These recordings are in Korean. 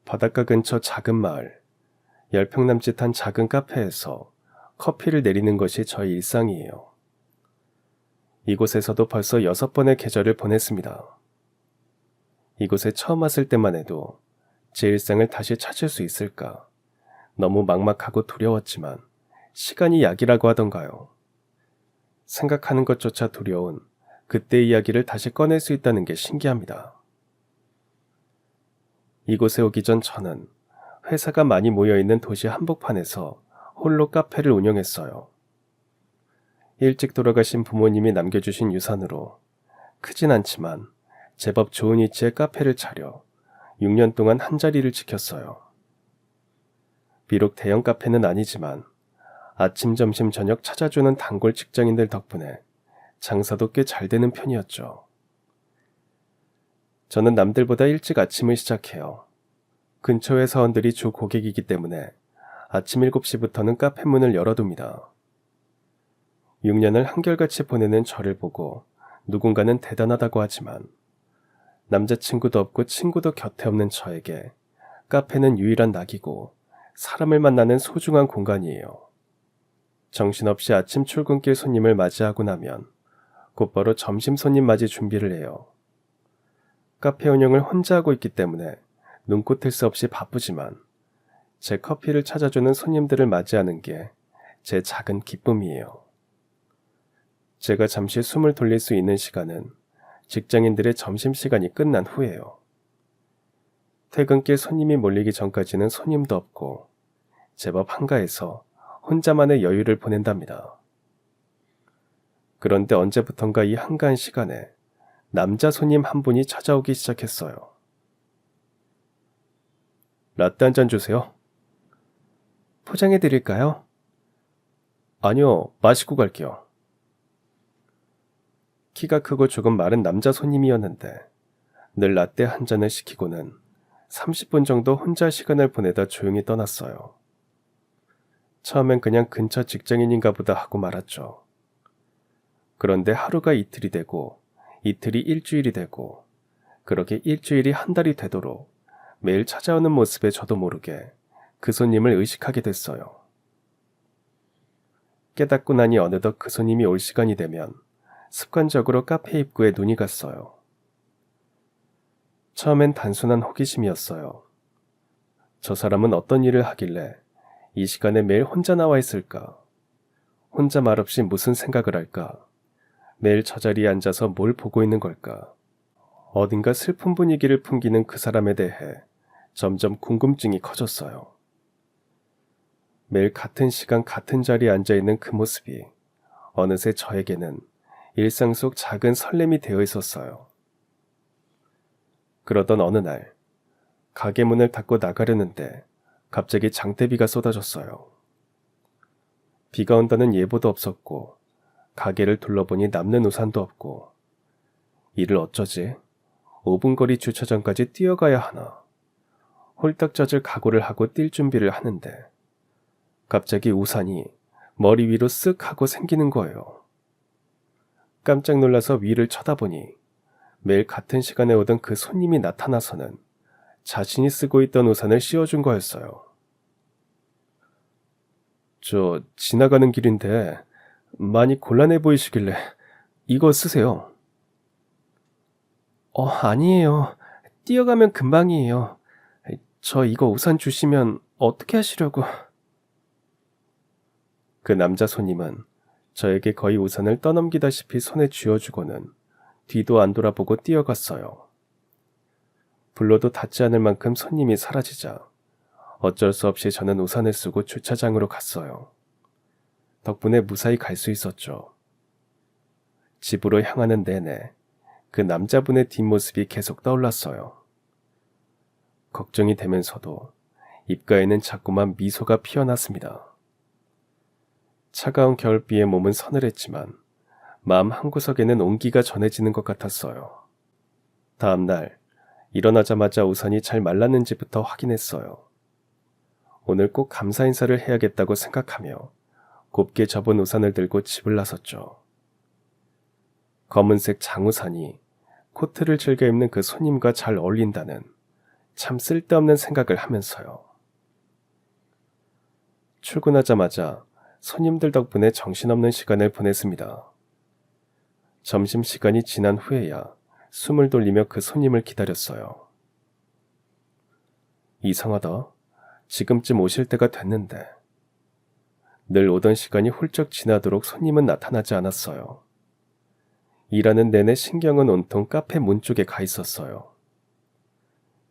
바닷가 근처 작은 마을, 10평 남짓한 작은 카페에서 커피를 내리는 것이 저의 일상이에요. 이곳에서도 벌써 6번의 계절을 보냈습니다. 이곳에 처음 왔을 때만 해도 제 일상을 다시 찾을 수 있을까 너무 막막하고 두려웠지만 시간이 약이라고 하던가요. 생각하는 것조차 두려운 그때 이야기를 다시 꺼낼 수 있다는 게 신기합니다. 이곳에 오기 전 저는 회사가 많이 모여있는 도시 한복판에서 홀로 카페를 운영했어요. 일찍 돌아가신 부모님이 남겨주신 유산으로 크진 않지만 제법 좋은 위치에 카페를 차려 6년 동안 한 자리를 지켰어요. 비록 대형 카페는 아니지만 아침, 점심, 저녁 찾아주는 단골 직장인들 덕분에 장사도 꽤 잘 되는 편이었죠. 저는 남들보다 일찍 아침을 시작해요. 근처 회사원들이 주 고객이기 때문에 아침 7시부터는 카페 문을 열어둡니다. 6년을 한결같이 보내는 저를 보고 누군가는 대단하다고 하지만 남자친구도 없고 친구도 곁에 없는 저에게 카페는 유일한 낙이고 사람을 만나는 소중한 공간이에요. 정신없이 아침 출근길 손님을 맞이하고 나면 곧바로 점심 손님 맞이 준비를 해요. 카페 운영을 혼자 하고 있기 때문에 눈코 뜰 새 없이 바쁘지만 제 커피를 찾아주는 손님들을 맞이하는 게 제 작은 기쁨이에요. 제가 잠시 숨을 돌릴 수 있는 시간은 직장인들의 점심시간이 끝난 후예요. 퇴근길 손님이 몰리기 전까지는 손님도 없고 제법 한가해서 혼자만의 여유를 보낸답니다. 그런데 언제부턴가 이 한가한 시간에 남자 손님 한 분이 찾아오기 시작했어요. 라떼 한 잔 주세요. 포장해 드릴까요? 아니요, 마시고 갈게요. 키가 크고 조금 마른 남자 손님이었는데 늘 라떼 한 잔을 시키고는 30분 정도 혼자 시간을 보내다 조용히 떠났어요. 처음엔 그냥 근처 직장인인가 보다 하고 말았죠. 그런데 하루가 이틀이 되고 이틀이 일주일이 되고 그렇게 일주일이 한 달이 되도록 매일 찾아오는 모습에 저도 모르게 그 손님을 의식하게 됐어요. 깨닫고 나니 어느덧 그 손님이 올 시간이 되면 습관적으로 카페 입구에 눈이 갔어요. 처음엔 단순한 호기심이었어요. 저 사람은 어떤 일을 하길래 이 시간에 매일 혼자 나와 있을까? 혼자 말없이 무슨 생각을 할까? 매일 저 자리에 앉아서 뭘 보고 있는 걸까? 어딘가 슬픈 분위기를 풍기는 그 사람에 대해 점점 궁금증이 커졌어요. 매일 같은 시간 같은 자리에 앉아있는 그 모습이 어느새 저에게는 일상 속 작은 설렘이 되어 있었어요. 그러던 어느 날 가게 문을 닫고 나가려는데 갑자기 장대비가 쏟아졌어요. 비가 온다는 예보도 없었고 가게를 둘러보니 남는 우산도 없고 이를 어쩌지? 5분 거리 주차장까지 뛰어가야 하나? 홀딱 젖을 각오를 하고 뛸 준비를 하는데 갑자기 우산이 머리 위로 쓱 하고 생기는 거예요. 깜짝 놀라서 위를 쳐다보니 매일 같은 시간에 오던 그 손님이 나타나서는 자신이 쓰고 있던 우산을 씌워준 거였어요. 저 지나가는 길인데 많이 곤란해 보이시길래 이거 쓰세요. 아니에요. 뛰어가면 금방이에요. 저 이거 우산 주시면 어떻게 하시려고. 그 남자 손님은 저에게 거의 우산을 떠넘기다시피 손에 쥐어주고는 뒤도 안 돌아보고 뛰어갔어요. 불러도 닿지 않을 만큼 손님이 사라지자 어쩔 수 없이 저는 우산을 쓰고 주차장으로 갔어요. 덕분에 무사히 갈 수 있었죠. 집으로 향하는 내내 그 남자분의 뒷모습이 계속 떠올랐어요. 걱정이 되면서도 입가에는 자꾸만 미소가 피어났습니다. 차가운 겨울비에 몸은 서늘했지만 마음 한구석에는 온기가 전해지는 것 같았어요. 다음 날 일어나자마자 우산이 잘 말랐는지부터 확인했어요. 오늘 꼭 감사 인사를 해야겠다고 생각하며 곱게 접은 우산을 들고 집을 나섰죠. 검은색 장우산이 코트를 즐겨 입는 그 손님과 잘 어울린다는 참 쓸데없는 생각을 하면서요. 출근하자마자 손님들 덕분에 정신없는 시간을 보냈습니다. 점심시간이 지난 후에야 숨을 돌리며 그 손님을 기다렸어요. 이상하다. 지금쯤 오실 때가 됐는데. 늘 오던 시간이 훌쩍 지나도록 손님은 나타나지 않았어요. 일하는 내내 신경은 온통 카페 문 쪽에 가 있었어요.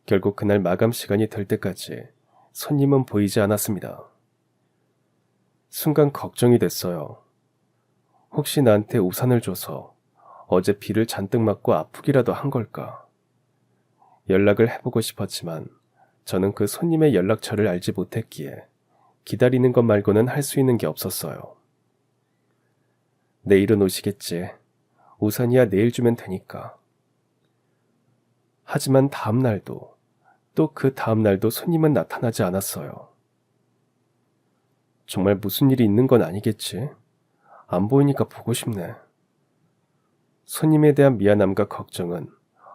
결국 그날 마감 시간이 될 때까지 손님은 보이지 않았습니다. 순간 걱정이 됐어요. 혹시 나한테 우산을 줘서 어제 비를 잔뜩 맞고 아프기라도 한 걸까? 연락을 해보고 싶었지만 저는 그 손님의 연락처를 알지 못했기에 기다리는 것 말고는 할 수 있는 게 없었어요. 내일은 오시겠지. 우산이야 내일 주면 되니까. 하지만 다음 날도 또 그 다음 날도 손님은 나타나지 않았어요. 정말 무슨 일이 있는 건 아니겠지? 안 보이니까 보고 싶네. 손님에 대한 미안함과 걱정은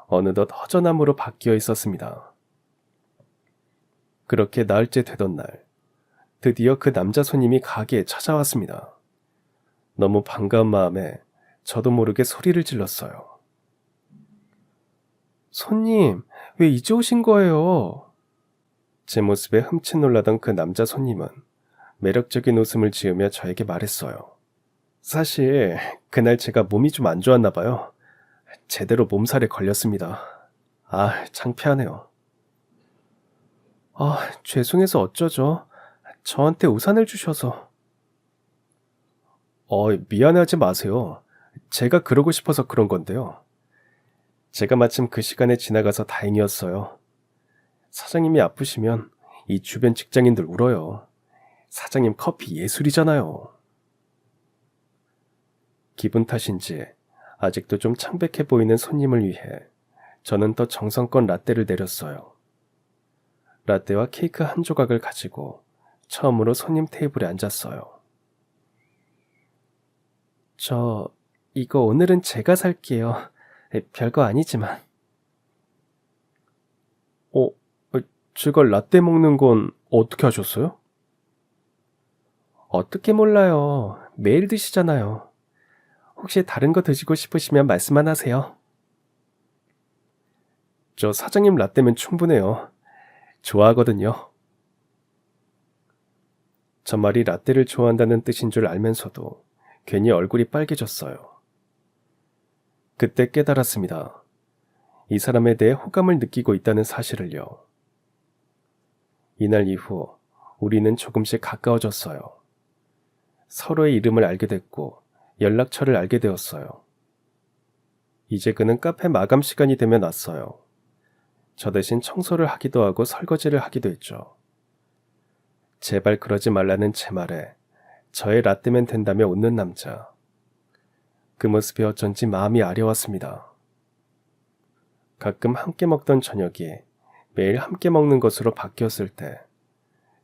어느덧 허전함으로 바뀌어 있었습니다. 그렇게 나흘째 되던 날, 드디어 그 남자 손님이 가게에 찾아왔습니다. 너무 반가운 마음에 저도 모르게 소리를 질렀어요. 손님, 왜 이제 오신 거예요? 제 모습에 흠칫 놀라던 그 남자 손님은 매력적인 웃음을 지으며 저에게 말했어요. 사실 그날 제가 몸이 좀 안 좋았나 봐요. 제대로 몸살에 걸렸습니다. 창피하네요. 죄송해서 어쩌죠. 저한테 우산을 주셔서. 미안해하지 마세요. 제가 그러고 싶어서 그런 건데요. 제가 마침 그 시간에 지나가서 다행이었어요. 사장님이 아프시면 이 주변 직장인들 울어요. 사장님 커피 예술이잖아요. 기분 탓인지 아직도 좀 창백해 보이는 손님을 위해 저는 더 정성껏 라떼를 내렸어요. 라떼와 케이크 한 조각을 가지고 처음으로 손님 테이블에 앉았어요. 이거 오늘은 제가 살게요. 별거 아니지만. 제가 라떼 먹는 건 어떻게 하셨어요? 어떻게 몰라요. 매일 드시잖아요. 혹시 다른 거 드시고 싶으시면 말씀만 하세요. 저 사장님 라떼면 충분해요. 좋아하거든요. 저 말이 라떼를 좋아한다는 뜻인 줄 알면서도 괜히 얼굴이 빨개졌어요. 그때 깨달았습니다. 이 사람에 대해 호감을 느끼고 있다는 사실을요. 이날 이후 우리는 조금씩 가까워졌어요. 서로의 이름을 알게 됐고 연락처를 알게 되었어요. 이제 그는 카페 마감 시간이 되면 왔어요. 저 대신 청소를 하기도 하고 설거지를 하기도 했죠. 제발 그러지 말라는 제 말에 저의 라떼면 된다며 웃는 남자. 그 모습이 어쩐지 마음이 아려웠습니다. 가끔 함께 먹던 저녁이 매일 함께 먹는 것으로 바뀌었을 때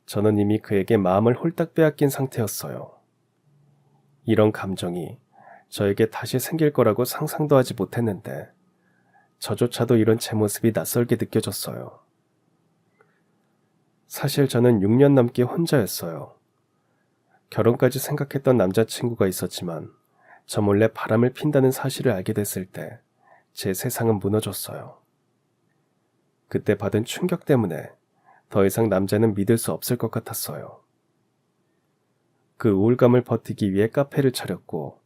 저는 이미 그에게 마음을 홀딱 빼앗긴 상태였어요. 이런 감정이 저에게 다시 생길 거라고 상상도 하지 못했는데 저조차도 이런 제 모습이 낯설게 느껴졌어요. 사실 저는 6년 넘게 혼자였어요. 결혼까지 생각했던 남자친구가 있었지만 저 몰래 바람을 핀다는 사실을 알게 됐을 때 제 세상은 무너졌어요. 그때 받은 충격 때문에 더 이상 남자는 믿을 수 없을 것 같았어요. 그 우울감을 버티기 위해 카페를 차렸고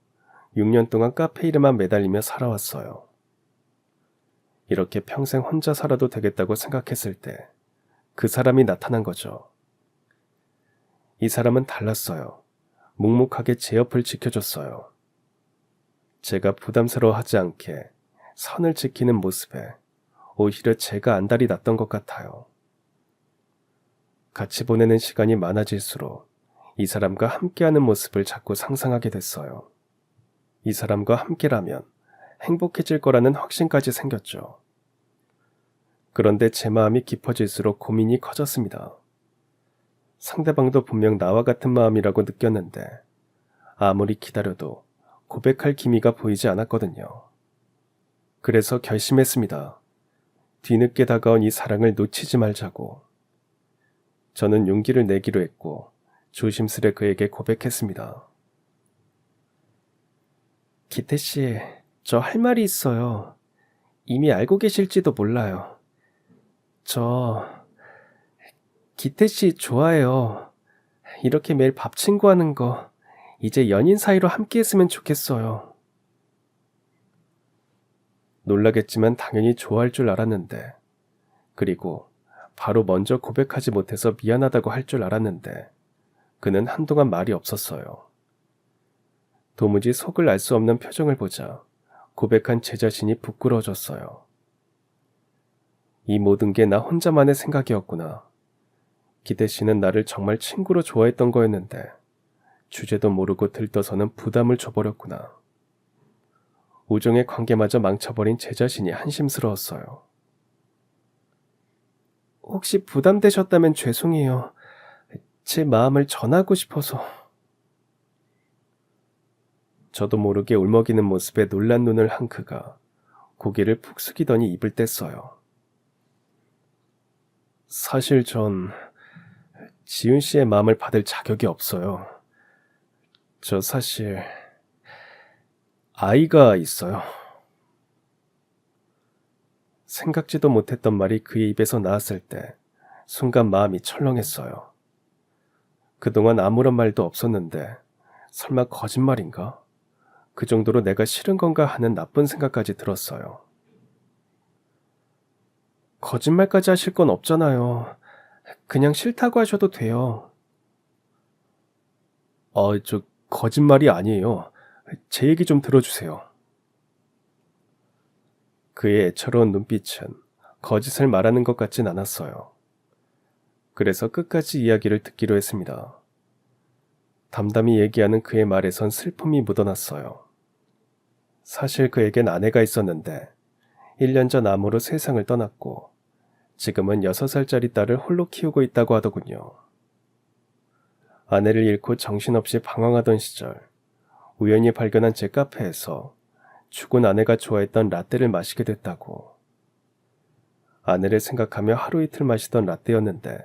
6년 동안 카페 일에만 매달리며 살아왔어요. 이렇게 평생 혼자 살아도 되겠다고 생각했을 때 그 사람이 나타난 거죠. 이 사람은 달랐어요. 묵묵하게 제 옆을 지켜줬어요. 제가 부담스러워하지 않게 선을 지키는 모습에 오히려 제가 안달이 났던 것 같아요. 같이 보내는 시간이 많아질수록 이 사람과 함께하는 모습을 자꾸 상상하게 됐어요. 이 사람과 함께라면 행복해질 거라는 확신까지 생겼죠. 그런데 제 마음이 깊어질수록 고민이 커졌습니다. 상대방도 분명 나와 같은 마음이라고 느꼈는데 아무리 기다려도 고백할 기미가 보이지 않았거든요. 그래서 결심했습니다. 뒤늦게 다가온 이 사랑을 놓치지 말자고. 저는 용기를 내기로 했고 조심스레 그에게 고백했습니다. 기태 씨, 저 할 말이 있어요. 이미 알고 계실지도 몰라요. 저 기태 씨 좋아해요. 이렇게 매일 밥 친구하는 거 이제 연인 사이로 함께 했으면 좋겠어요. 놀라겠지만 당연히 좋아할 줄 알았는데, 그리고 바로 먼저 고백하지 못해서 미안하다고 할 줄 알았는데 그는 한동안 말이 없었어요. 도무지 속을 알 수 없는 표정을 보자 고백한 제 자신이 부끄러워졌어요. 이 모든 게 나 혼자만의 생각이었구나. 기태 씨는 나를 정말 친구로 좋아했던 거였는데 주제도 모르고 들떠서는 부담을 줘버렸구나. 우정의 관계마저 망쳐버린 제 자신이 한심스러웠어요. 혹시 부담되셨다면 죄송해요. 제 마음을 전하고 싶어서. 저도 모르게 울먹이는 모습에 놀란 눈을 한 그가 고개를 푹 숙이더니 입을 뗐어요. 사실 전 지훈 씨의 마음을 받을 자격이 없어요. 저 사실 아이가 있어요. 생각지도 못했던 말이 그의 입에서 나왔을 때 순간 마음이 철렁했어요. 그동안 아무런 말도 없었는데 설마 거짓말인가? 그 정도로 내가 싫은 건가 하는 나쁜 생각까지 들었어요. 거짓말까지 하실 건 없잖아요. 그냥 싫다고 하셔도 돼요. 저 거짓말이 아니에요. 제 얘기 좀 들어주세요. 그의 애처로운 눈빛은 거짓을 말하는 것 같진 않았어요. 그래서 끝까지 이야기를 듣기로 했습니다. 담담히 얘기하는 그의 말에선 슬픔이 묻어났어요. 사실 그에겐 아내가 있었는데 1년 전 암으로 세상을 떠났고 지금은 6살짜리 딸을 홀로 키우고 있다고 하더군요. 아내를 잃고 정신없이 방황하던 시절 우연히 발견한 제 카페에서 죽은 아내가 좋아했던 라떼를 마시게 됐다고. 아내를 생각하며 하루 이틀 마시던 라떼였는데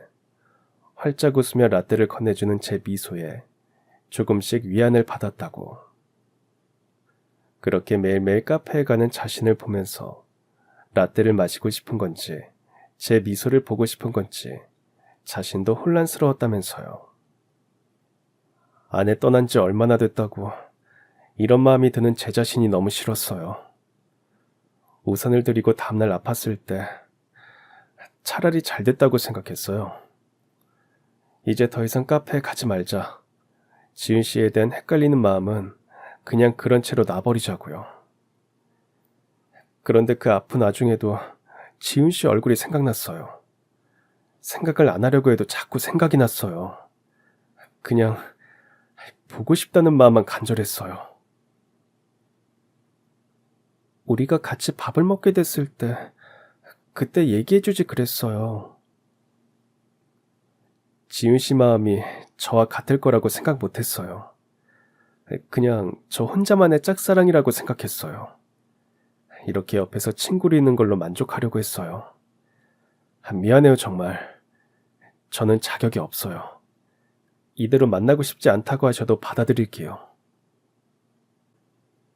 활짝 웃으며 라떼를 건네주는 제 미소에 조금씩 위안을 받았다고. 그렇게 매일매일 카페에 가는 자신을 보면서 라떼를 마시고 싶은 건지 제 미소를 보고 싶은 건지 자신도 혼란스러웠다면서요. 아내 떠난 지 얼마나 됐다고 이런 마음이 드는 제 자신이 너무 싫었어요. 우산을 들이고 다음날 아팠을 때 차라리 잘 됐다고 생각했어요. 이제 더 이상 카페에 가지 말자. 지은 씨에 대한 헷갈리는 마음은 그냥 그런 채로 놔버리자고요. 그런데 그 아픈 와중에도 지은 씨 얼굴이 생각났어요. 생각을 안 하려고 해도 자꾸 생각이 났어요. 그냥 보고 싶다는 마음만 간절했어요. 우리가 같이 밥을 먹게 됐을 때 그때 얘기해주지 그랬어요. 지은 씨 마음이 저와 같을 거라고 생각 못했어요. 그냥 저 혼자만의 짝사랑이라고 생각했어요. 이렇게 옆에서 친구로 있는 걸로 만족하려고 했어요. 미안해요 정말. 저는 자격이 없어요. 이대로 만나고 싶지 않다고 하셔도 받아들일게요.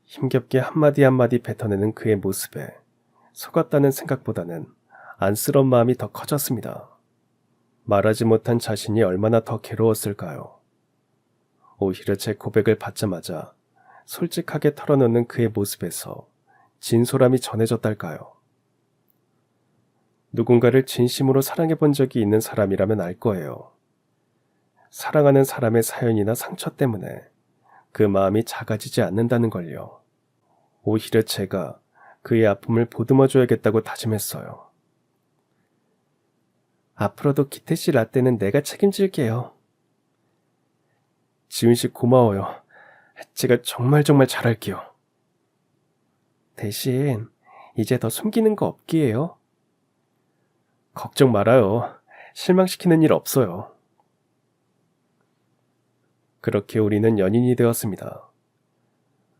힘겹게 한마디 한마디 뱉어내는 그의 모습에 속았다는 생각보다는 안쓰러운 마음이 더 커졌습니다. 말하지 못한 자신이 얼마나 더 괴로웠을까요? 오히려 제 고백을 받자마자 솔직하게 털어놓는 그의 모습에서 진솔함이 전해졌달까요? 누군가를 진심으로 사랑해본 적이 있는 사람이라면 알 거예요. 사랑하는 사람의 사연이나 상처 때문에 그 마음이 작아지지 않는다는 걸요. 오히려 제가 그의 아픔을 보듬어줘야겠다고 다짐했어요. 앞으로도 기태 씨 라떼는 내가 책임질게요. 지훈 씨 고마워요. 제가 정말 잘할게요. 대신 이제 더 숨기는 거 없기에요. 걱정 말아요. 실망시키는 일 없어요. 그렇게 우리는 연인이 되었습니다.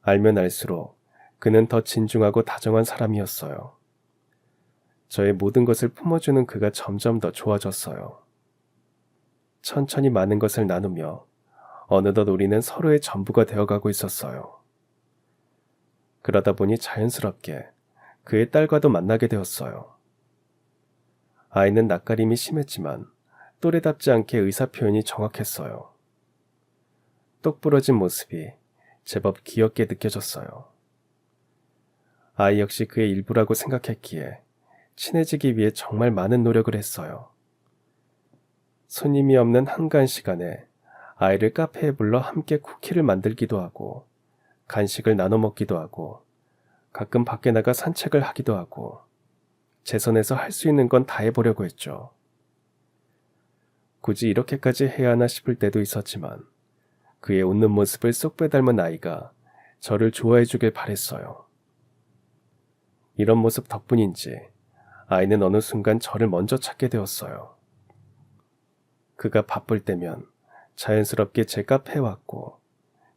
알면 알수록 그는 더 진중하고 다정한 사람이었어요. 저의 모든 것을 품어주는 그가 점점 더 좋아졌어요. 천천히 많은 것을 나누며 어느덧 우리는 서로의 전부가 되어가고 있었어요. 그러다 보니 자연스럽게 그의 딸과도 만나게 되었어요. 아이는 낯가림이 심했지만 또래답지 않게 의사표현이 정확했어요. 똑부러진 모습이 제법 귀엽게 느껴졌어요. 아이 역시 그의 일부라고 생각했기에 친해지기 위해 정말 많은 노력을 했어요. 손님이 없는 한가한 시간에 아이를 카페에 불러 함께 쿠키를 만들기도 하고 간식을 나눠 먹기도 하고 가끔 밖에 나가 산책을 하기도 하고 제 선에서 할 수 있는 건 다 해보려고 했죠. 굳이 이렇게까지 해야 하나 싶을 때도 있었지만 그의 웃는 모습을 쏙 빼닮은 아이가 저를 좋아해 주길 바랬어요. 이런 모습 덕분인지 아이는 어느 순간 저를 먼저 찾게 되었어요. 그가 바쁠 때면 자연스럽게 제 카페에 왔고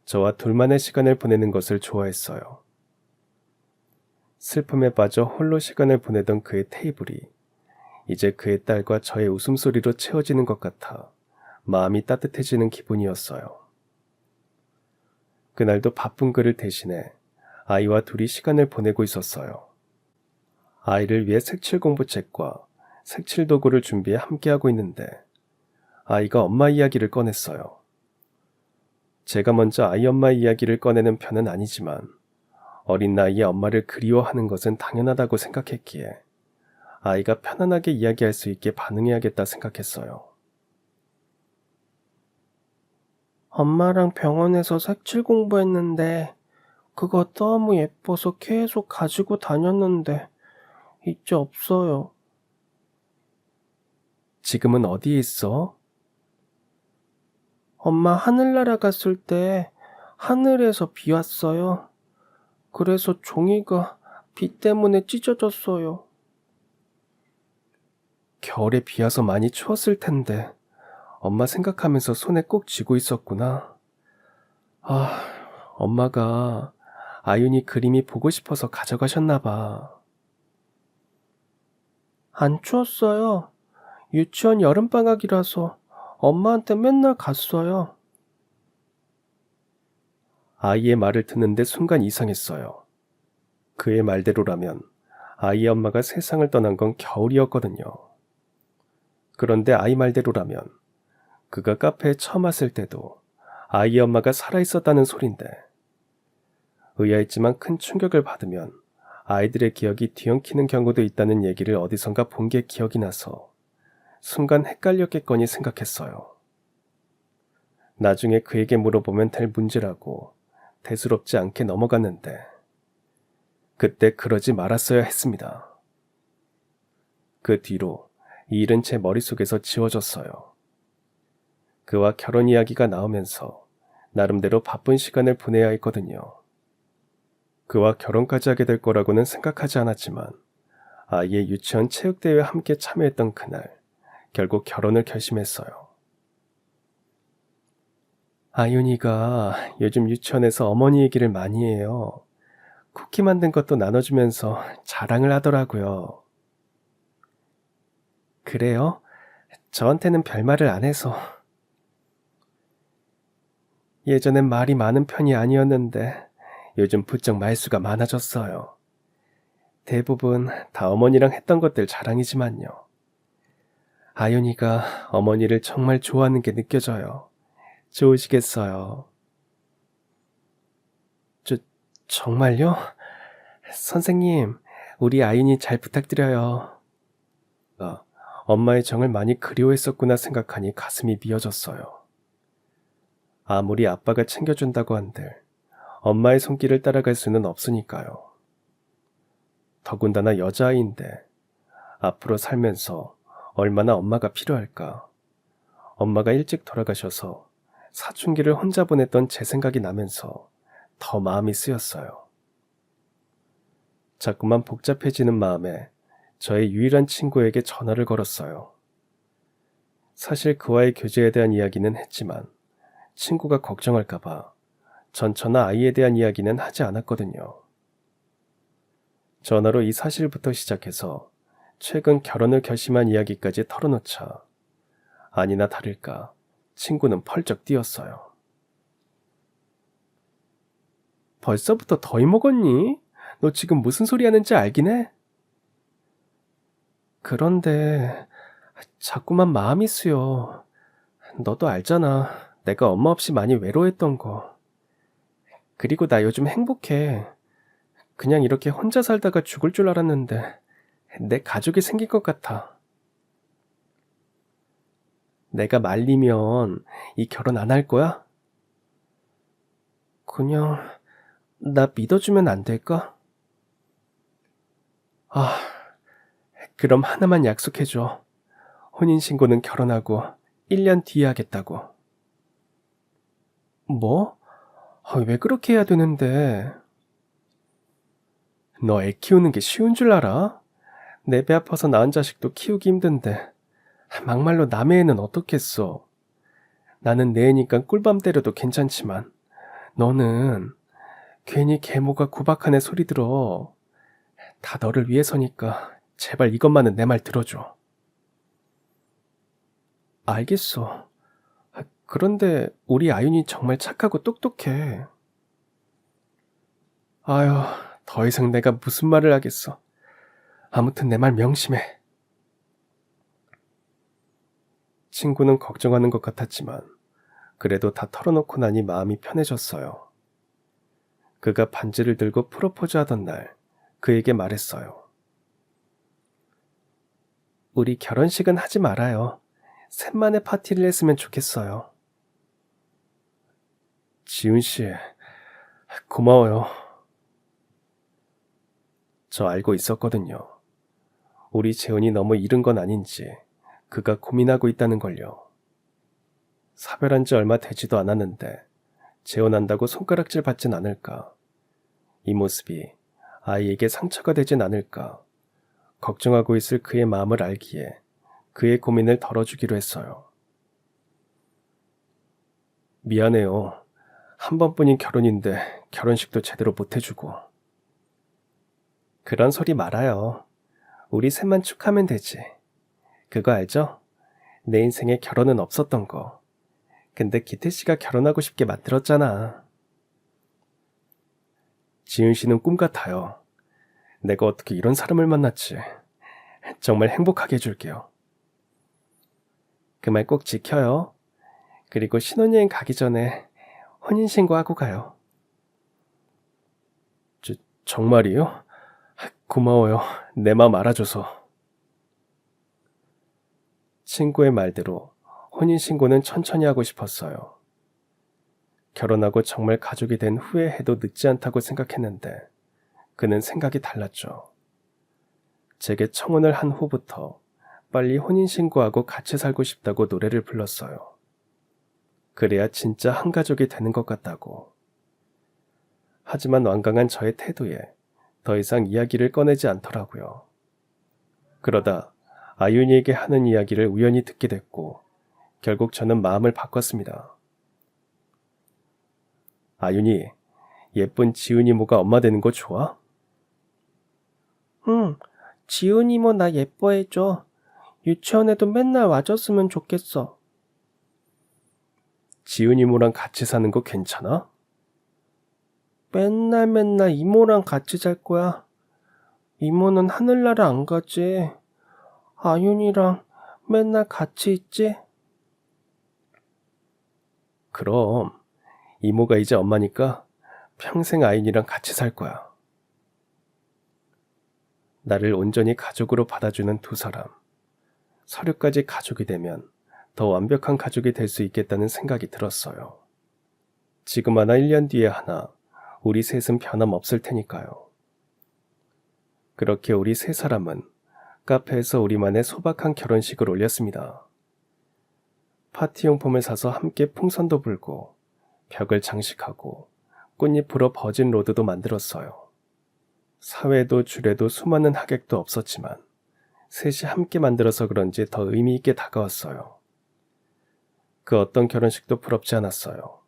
저와 둘만의 시간을 보내는 것을 좋아했어요. 슬픔에 빠져 홀로 시간을 보내던 그의 테이블이 이제 그의 딸과 저의 웃음소리로 채워지는 것 같아 마음이 따뜻해지는 기분이었어요. 그날도 바쁜 그를 대신해 아이와 둘이 시간을 보내고 있었어요. 아이를 위해 색칠 공부책과 색칠 도구를 준비해 함께하고 있는데 아이가 엄마 이야기를 꺼냈어요. 제가 먼저 아이 엄마 이야기를 꺼내는 편은 아니지만 어린 나이에 엄마를 그리워하는 것은 당연하다고 생각했기에 아이가 편안하게 이야기할 수 있게 반응해야겠다 생각했어요. 엄마랑 병원에서 색칠 공부했는데 그거 너무 예뻐서 계속 가지고 다녔는데 이제 없어요. 지금은 어디에 있어? 엄마 하늘나라 갔을 때 하늘에서 비 왔어요. 그래서 종이가 비 때문에 찢어졌어요. 겨울에 비 와서 많이 추웠을 텐데 엄마 생각하면서 손에 꼭 쥐고 있었구나. 엄마가 아윤이 그림이 보고 싶어서 가져가셨나 봐. 안 추웠어요. 유치원 여름방학이라서 엄마한테 맨날 갔어요. 아이의 말을 듣는데 순간 이상했어요. 그의 말대로라면 아이의 엄마가 세상을 떠난 건 겨울이었거든요. 그런데 아이 말대로라면 그가 카페에 처음 왔을 때도 아이의 엄마가 살아있었다는 소린데 의아했지만 큰 충격을 받으면 아이들의 기억이 뒤엉키는 경우도 있다는 얘기를 어디선가 본 게 기억이 나서 순간 헷갈렸겠거니 생각했어요. 나중에 그에게 물어보면 될 문제라고 대수롭지 않게 넘어갔는데 그때 그러지 말았어야 했습니다. 그 뒤로 이 일은 제 머릿속에서 지워졌어요. 그와 결혼 이야기가 나오면서 나름대로 바쁜 시간을 보내야 했거든요. 그와 결혼까지 하게 될 거라고는 생각하지 않았지만 아이의 유치원 체육대회에 함께 참여했던 그날 결국 결혼을 결심했어요. 아윤이가 요즘 유치원에서 어머니 얘기를 많이 해요. 쿠키 만든 것도 나눠주면서 자랑을 하더라고요. 그래요? 저한테는 별말을 안 해서. 예전엔 말이 많은 편이 아니었는데 요즘 부쩍 말수가 많아졌어요. 대부분 다 어머니랑 했던 것들 자랑이지만요. 아윤이가 어머니를 정말 좋아하는 게 느껴져요. 좋으시겠어요. 정말요? 선생님, 우리 아윤이 잘 부탁드려요. 엄마의 정을 많이 그리워했었구나 생각하니 가슴이 미어졌어요. 아무리 아빠가 챙겨준다고 한들 엄마의 손길을 따라갈 수는 없으니까요. 더군다나 여자아이인데 앞으로 살면서 얼마나 엄마가 필요할까. 엄마가 일찍 돌아가셔서 사춘기를 혼자 보냈던 제 생각이 나면서 더 마음이 쓰였어요. 자꾸만 복잡해지는 마음에 저의 유일한 친구에게 전화를 걸었어요. 사실 그와의 교제에 대한 이야기는 했지만 친구가 걱정할까봐 전 저나 아이에 대한 이야기는 하지 않았거든요. 전화로 이 사실부터 시작해서 최근 결혼을 결심한 이야기까지 털어놓자 아니나 다를까 친구는 펄쩍 뛰었어요. 벌써부터 더위 먹었니? 너 지금 무슨 소리 하는지 알긴 해? 그런데 자꾸만 마음이 쓰여. 너도 알잖아. 내가 엄마 없이 많이 외로워했던 거. 그리고 나 요즘 행복해. 그냥 이렇게 혼자 살다가 죽을 줄 알았는데 내 가족이 생긴 것 같아. 내가 말리면 이 결혼 안 할 거야? 그냥 나 믿어주면 안 될까? 아, 그럼 하나만 약속해줘. 혼인신고는 결혼하고 1년 뒤에 하겠다고. 뭐? 왜 그렇게 해야 되는데? 너 애 키우는 게 쉬운 줄 알아? 내 배 아파서 낳은 자식도 키우기 힘든데 막말로 남의 애는 어떻겠어? 나는 내 애니까 꿀밤 때려도 괜찮지만 너는 괜히 계모가 구박하네 소리 들어. 다 너를 위해서니까 제발 이것만은 내 말 들어줘. 알겠어. 그런데 우리 아윤이 정말 착하고 똑똑해. 아휴, 더 이상 내가 무슨 말을 하겠어. 아무튼 내 말 명심해. 친구는 걱정하는 것 같았지만 그래도 다 털어놓고 나니 마음이 편해졌어요. 그가 반지를 들고 프로포즈 하던 날 그에게 말했어요. 우리 결혼식은 하지 말아요. 셋만의 파티를 했으면 좋겠어요. 지훈 씨, 고마워요. 저 알고 있었거든요. 우리 재훈이 너무 이른 건 아닌지 그가 고민하고 있다는 걸요. 사별한 지 얼마 되지도 않았는데 재혼한다고 손가락질 받진 않을까. 이 모습이 아이에게 상처가 되진 않을까. 걱정하고 있을 그의 마음을 알기에 그의 고민을 덜어주기로 했어요. 미안해요. 한 번뿐인 결혼인데 결혼식도 제대로 못 해주고. 그런 소리 말아요. 우리 셋만 축하면 되지. 그거 알죠? 내 인생에 결혼은 없었던 거. 근데 기태 씨가 결혼하고 싶게 만들었잖아. 지은 씨는 꿈 같아요. 내가 어떻게 이런 사람을 만났지. 정말 행복하게 해줄게요. 그 말 꼭 지켜요. 그리고 신혼여행 가기 전에 혼인신고하고 가요. 정말이요? 고마워요. 내 마음 알아줘서. 친구의 말대로 혼인신고는 천천히 하고 싶었어요. 결혼하고 정말 가족이 된 후에 해도 늦지 않다고 생각했는데 그는 생각이 달랐죠. 제게 청혼을 한 후부터 빨리 혼인신고하고 같이 살고 싶다고 노래를 불렀어요. 그래야 진짜 한 가족이 되는 것 같다고. 하지만 완강한 저의 태도에 더 이상 이야기를 꺼내지 않더라고요. 그러다 아윤이에게 하는 이야기를 우연히 듣게 됐고 결국 저는 마음을 바꿨습니다. 아윤이, 예쁜 지은 이모가 엄마 되는 거 좋아? 응, 지은 이모 나 예뻐해줘. 유치원에도 맨날 와줬으면 좋겠어. 지은 이모랑 같이 사는 거 괜찮아? 맨날 이모랑 같이 살 거야. 이모는 하늘나라 안 가지. 아윤이랑 맨날 같이 있지? 그럼 이모가 이제 엄마니까 평생 아윤이랑 같이 살 거야. 나를 온전히 가족으로 받아주는 두 사람. 서류까지 가족이 되면 더 완벽한 가족이 될 수 있겠다는 생각이 들었어요. 지금 하나 1년 뒤에 하나 우리 셋은 변함없을 테니까요. 그렇게 우리 세 사람은 카페에서 우리만의 소박한 결혼식을 올렸습니다. 파티용품을 사서 함께 풍선도 불고 벽을 장식하고 꽃잎으로 버진 로드도 만들었어요. 사회도 주례도 수많은 하객도 없었지만 셋이 함께 만들어서 그런지 더 의미 있게 다가왔어요. 그 어떤 결혼식도 부럽지 않았어요.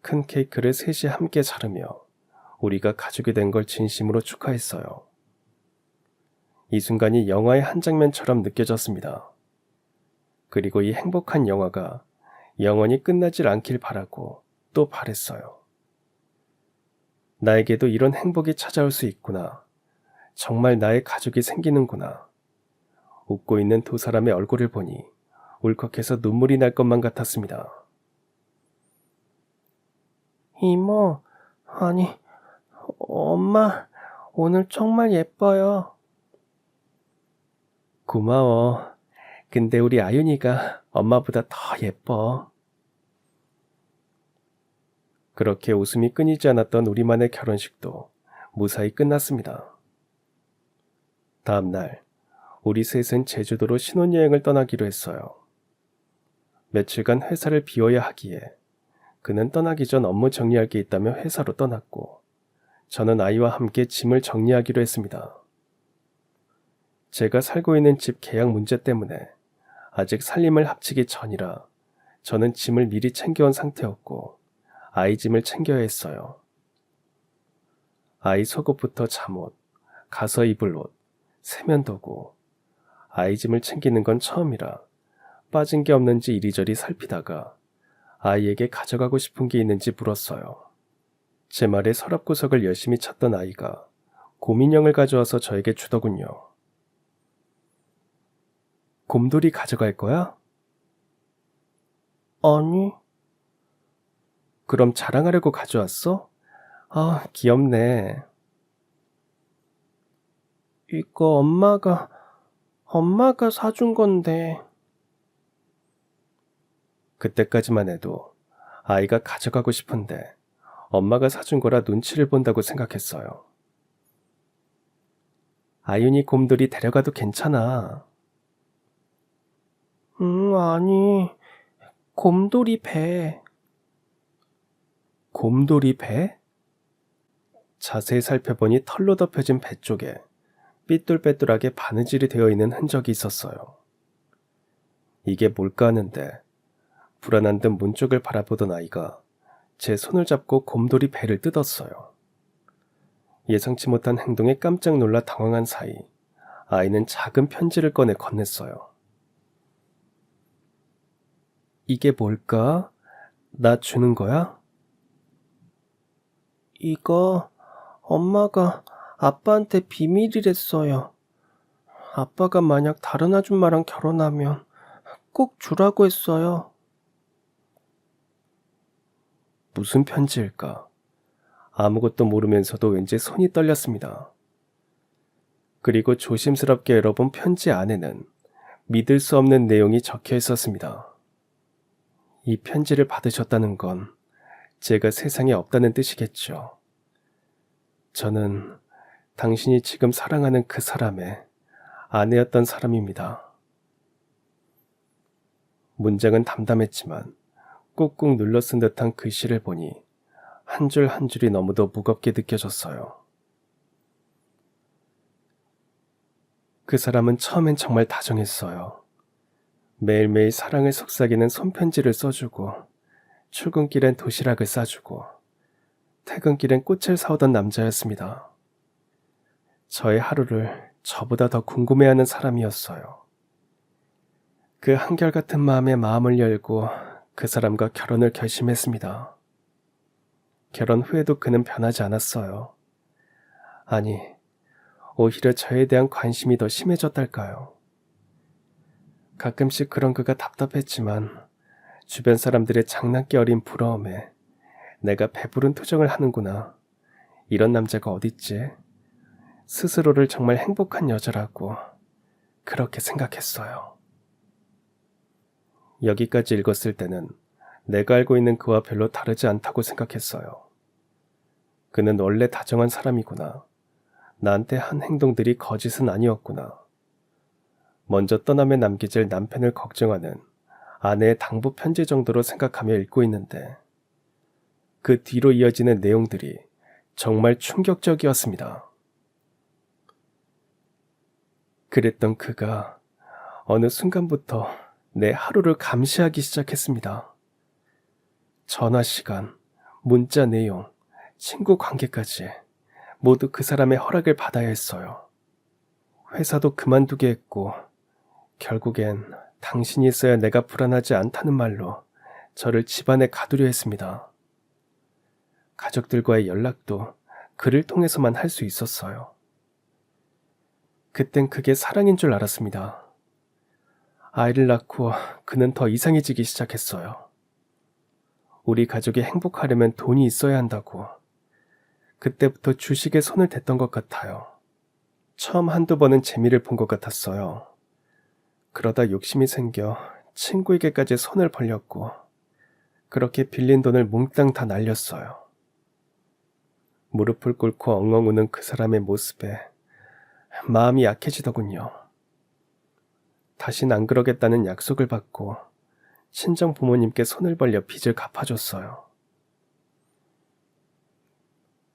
큰 케이크를 셋이 함께 자르며 우리가 가족이 된 걸 진심으로 축하했어요. 이 순간이 영화의 한 장면처럼 느껴졌습니다. 그리고 이 행복한 영화가 영원히 끝나질 않길 바라고 또 바랬어요. 나에게도 이런 행복이 찾아올 수 있구나. 정말 나의 가족이 생기는구나. 웃고 있는 두 사람의 얼굴을 보니 울컥해서 눈물이 날 것만 같았습니다. 이모, 아니, 엄마, 오늘 정말 예뻐요. 고마워. 근데 우리 아윤이가 엄마보다 더 예뻐. 그렇게 웃음이 끊이지 않았던 우리만의 결혼식도 무사히 끝났습니다. 다음 날, 우리 셋은 제주도로 신혼여행을 떠나기로 했어요. 며칠간 회사를 비워야 하기에 그는 떠나기 전 업무 정리할 게 있다며 회사로 떠났고 저는 아이와 함께 짐을 정리하기로 했습니다. 제가 살고 있는 집 계약 문제 때문에 아직 살림을 합치기 전이라 저는 짐을 미리 챙겨온 상태였고 아이 짐을 챙겨야 했어요. 아이 속옷부터 잠옷, 가서 입을 옷, 세면도구, 아이 짐을 챙기는 건 처음이라 빠진 게 없는지 이리저리 살피다가 아이에게 가져가고 싶은 게 있는지 물었어요. 제 말에 서랍구석을 열심히 찾던 아이가 곰인형을 가져와서 저에게 주더군요. 곰돌이 가져갈 거야? 아니. 그럼 자랑하려고 가져왔어? 아, 귀엽네. 이거 엄마가 사준 건데. 그때까지만 해도 아이가 가져가고 싶은데 엄마가 사준 거라 눈치를 본다고 생각했어요. 아윤이 곰돌이 데려가도 괜찮아. 아니, 곰돌이 배. 곰돌이 배? 자세히 살펴보니 털로 덮여진 배 쪽에 삐뚤빼뚤하게 바느질이 되어 있는 흔적이 있었어요. 이게 뭘까 하는데 불안한 듯 문 쪽을 바라보던 아이가 제 손을 잡고 곰돌이 배를 뜯었어요. 예상치 못한 행동에 깜짝 놀라 당황한 사이 아이는 작은 편지를 꺼내 건넸어요. 이게 뭘까? 나 주는 거야? 이거 엄마가 아빠한테 비밀이랬어요. 아빠가 만약 다른 아줌마랑 결혼하면 꼭 주라고 했어요. 무슨 편지일까? 아무것도 모르면서도 왠지 손이 떨렸습니다. 그리고 조심스럽게 열어본 편지 안에는 믿을 수 없는 내용이 적혀 있었습니다. 이 편지를 받으셨다는 건 제가 세상에 없다는 뜻이겠죠. 저는 당신이 지금 사랑하는 그 사람의 아내였던 사람입니다. 문장은 담담했지만 꾹꾹 눌러 쓴 듯한 글씨를 보니 한 줄 한 줄이 너무도 무겁게 느껴졌어요. 그 사람은 처음엔 정말 다정했어요. 매일매일 사랑을 속삭이는 손편지를 써주고 출근길엔 도시락을 싸주고 퇴근길엔 꽃을 사오던 남자였습니다. 저의 하루를 저보다 더 궁금해하는 사람이었어요. 그 한결같은 마음에 마음을 열고 그 사람과 결혼을 결심했습니다. 결혼 후에도 그는 변하지 않았어요. 아니, 오히려 저에 대한 관심이 더 심해졌달까요? 가끔씩 그런 그가 답답했지만 주변 사람들의 장난기 어린 부러움에 내가 배부른 투정을 하는구나. 이런 남자가 어딨지? 스스로를 정말 행복한 여자라고 그렇게 생각했어요. 여기까지 읽었을 때는 내가 알고 있는 그와 별로 다르지 않다고 생각했어요. 그는 원래 다정한 사람이구나. 나한테 한 행동들이 거짓은 아니었구나. 먼저 떠남에 남기질 남편을 걱정하는 아내의 당부 편지 정도로 생각하며 읽고 있는데 그 뒤로 이어지는 내용들이 정말 충격적이었습니다. 그랬던 그가 어느 순간부터 내 하루를 감시하기 시작했습니다. 전화 시간, 문자 내용, 친구 관계까지 모두 그 사람의 허락을 받아야 했어요. 회사도 그만두게 했고 결국엔 당신이 있어야 내가 불안하지 않다는 말로 저를 집안에 가두려 했습니다. 가족들과의 연락도 그를 통해서만 할 수 있었어요. 그땐 그게 사랑인 줄 알았습니다. 아이를 낳고 그는 더 이상해지기 시작했어요. 우리 가족이 행복하려면 돈이 있어야 한다고. 그때부터 주식에 손을 댔던 것 같아요. 처음 한두 번은 재미를 본 것 같았어요. 그러다 욕심이 생겨 친구에게까지 손을 벌렸고 그렇게 빌린 돈을 몽땅 다 날렸어요. 무릎을 꿇고 엉엉 우는 그 사람의 모습에 마음이 약해지더군요. 다신 안 그러겠다는 약속을 받고 친정 부모님께 손을 벌려 빚을 갚아줬어요.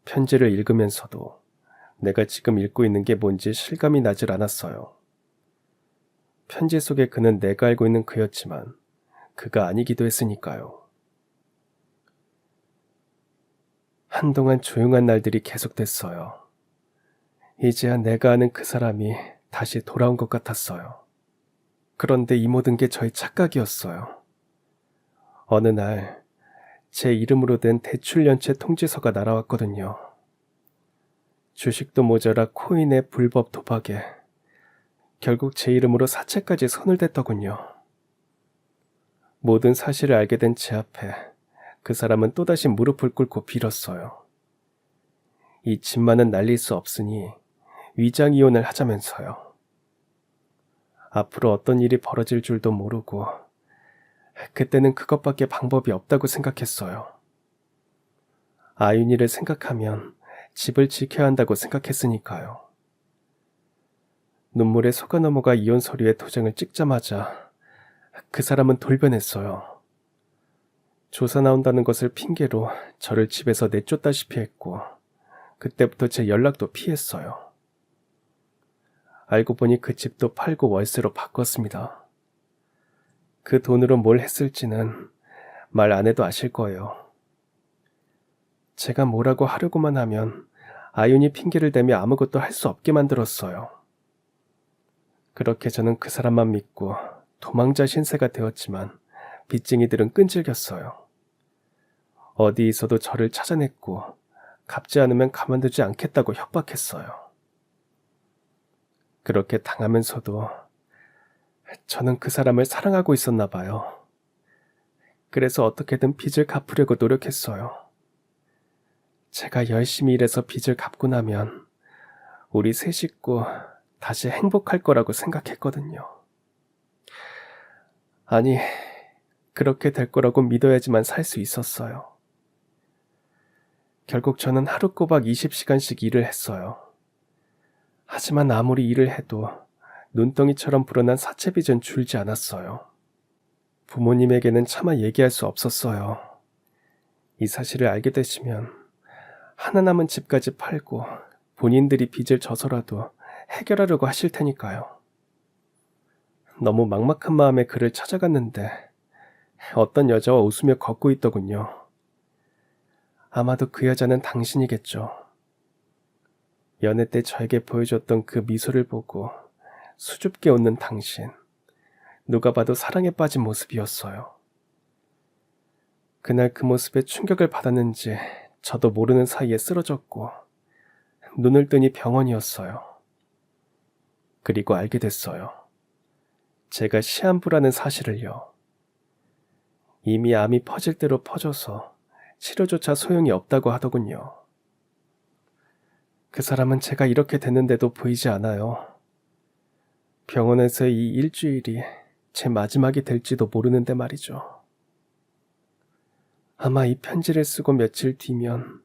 편지를 읽으면서도 내가 지금 읽고 있는 게 뭔지 실감이 나질 않았어요. 편지 속에 그는 내가 알고 있는 그였지만 그가 아니기도 했으니까요. 한동안 조용한 날들이 계속됐어요. 이제야 내가 아는 그 사람이 다시 돌아온 것 같았어요. 그런데 이 모든 게 저의 착각이었어요. 어느 날 제 이름으로 된 대출연체 통지서가 날아왔거든요. 주식도 모자라 코인에 불법 도박에 결국 제 이름으로 사채까지 손을 댔더군요. 모든 사실을 알게 된 제 앞에 그 사람은 또다시 무릎을 꿇고 빌었어요. 이 집만은 날릴 수 없으니 위장이혼을 하자면서요. 앞으로 어떤 일이 벌어질 줄도 모르고 그때는 그것밖에 방법이 없다고 생각했어요. 아윤이를 생각하면 집을 지켜야 한다고 생각했으니까요. 눈물에 속아 넘어가 이혼 서류에 도장을 찍자마자 그 사람은 돌변했어요. 조사 나온다는 것을 핑계로 저를 집에서 내쫓다시피 했고 그때부터 제 연락도 피했어요. 알고 보니 그 집도 팔고 월세로 바꿨습니다. 그 돈으로 뭘 했을지는 말 안 해도 아실 거예요. 제가 뭐라고 하려고만 하면 아윤이 핑계를 대며 아무것도 할 수 없게 만들었어요. 그렇게 저는 그 사람만 믿고 도망자 신세가 되었지만 빚쟁이들은 끈질겼어요. 어디 있어도 저를 찾아냈고 갚지 않으면 가만두지 않겠다고 협박했어요. 그렇게 당하면서도 저는 그 사람을 사랑하고 있었나 봐요. 그래서 어떻게든 빚을 갚으려고 노력했어요. 제가 열심히 일해서 빚을 갚고 나면 우리 세 식구 다시 행복할 거라고 생각했거든요. 아니, 그렇게 될 거라고 믿어야지만 살 수 있었어요. 결국 저는 하루 꼬박 20시간씩 일을 했어요. 하지만 아무리 일을 해도 눈덩이처럼 불어난 사채빚은 줄지 않았어요. 부모님에게는 차마 얘기할 수 없었어요. 이 사실을 알게 되시면 하나 남은 집까지 팔고 본인들이 빚을 져서라도 해결하려고 하실 테니까요. 너무 막막한 마음에 그를 찾아갔는데 어떤 여자와 웃으며 걷고 있더군요. 아마도 그 여자는 당신이겠죠. 연애 때 저에게 보여줬던 그 미소를 보고 수줍게 웃는 당신. 누가 봐도 사랑에 빠진 모습이었어요. 그날 그 모습에 충격을 받았는지 저도 모르는 사이에 쓰러졌고 눈을 뜨니 병원이었어요. 그리고 알게 됐어요. 제가 시한부라는 사실을요. 이미 암이 퍼질 대로 퍼져서 치료조차 소용이 없다고 하더군요. 그 사람은 제가 이렇게 됐는데도 보이지 않아요. 병원에서 이 일주일이 제 마지막이 될지도 모르는데 말이죠. 아마 이 편지를 쓰고 며칠 뒤면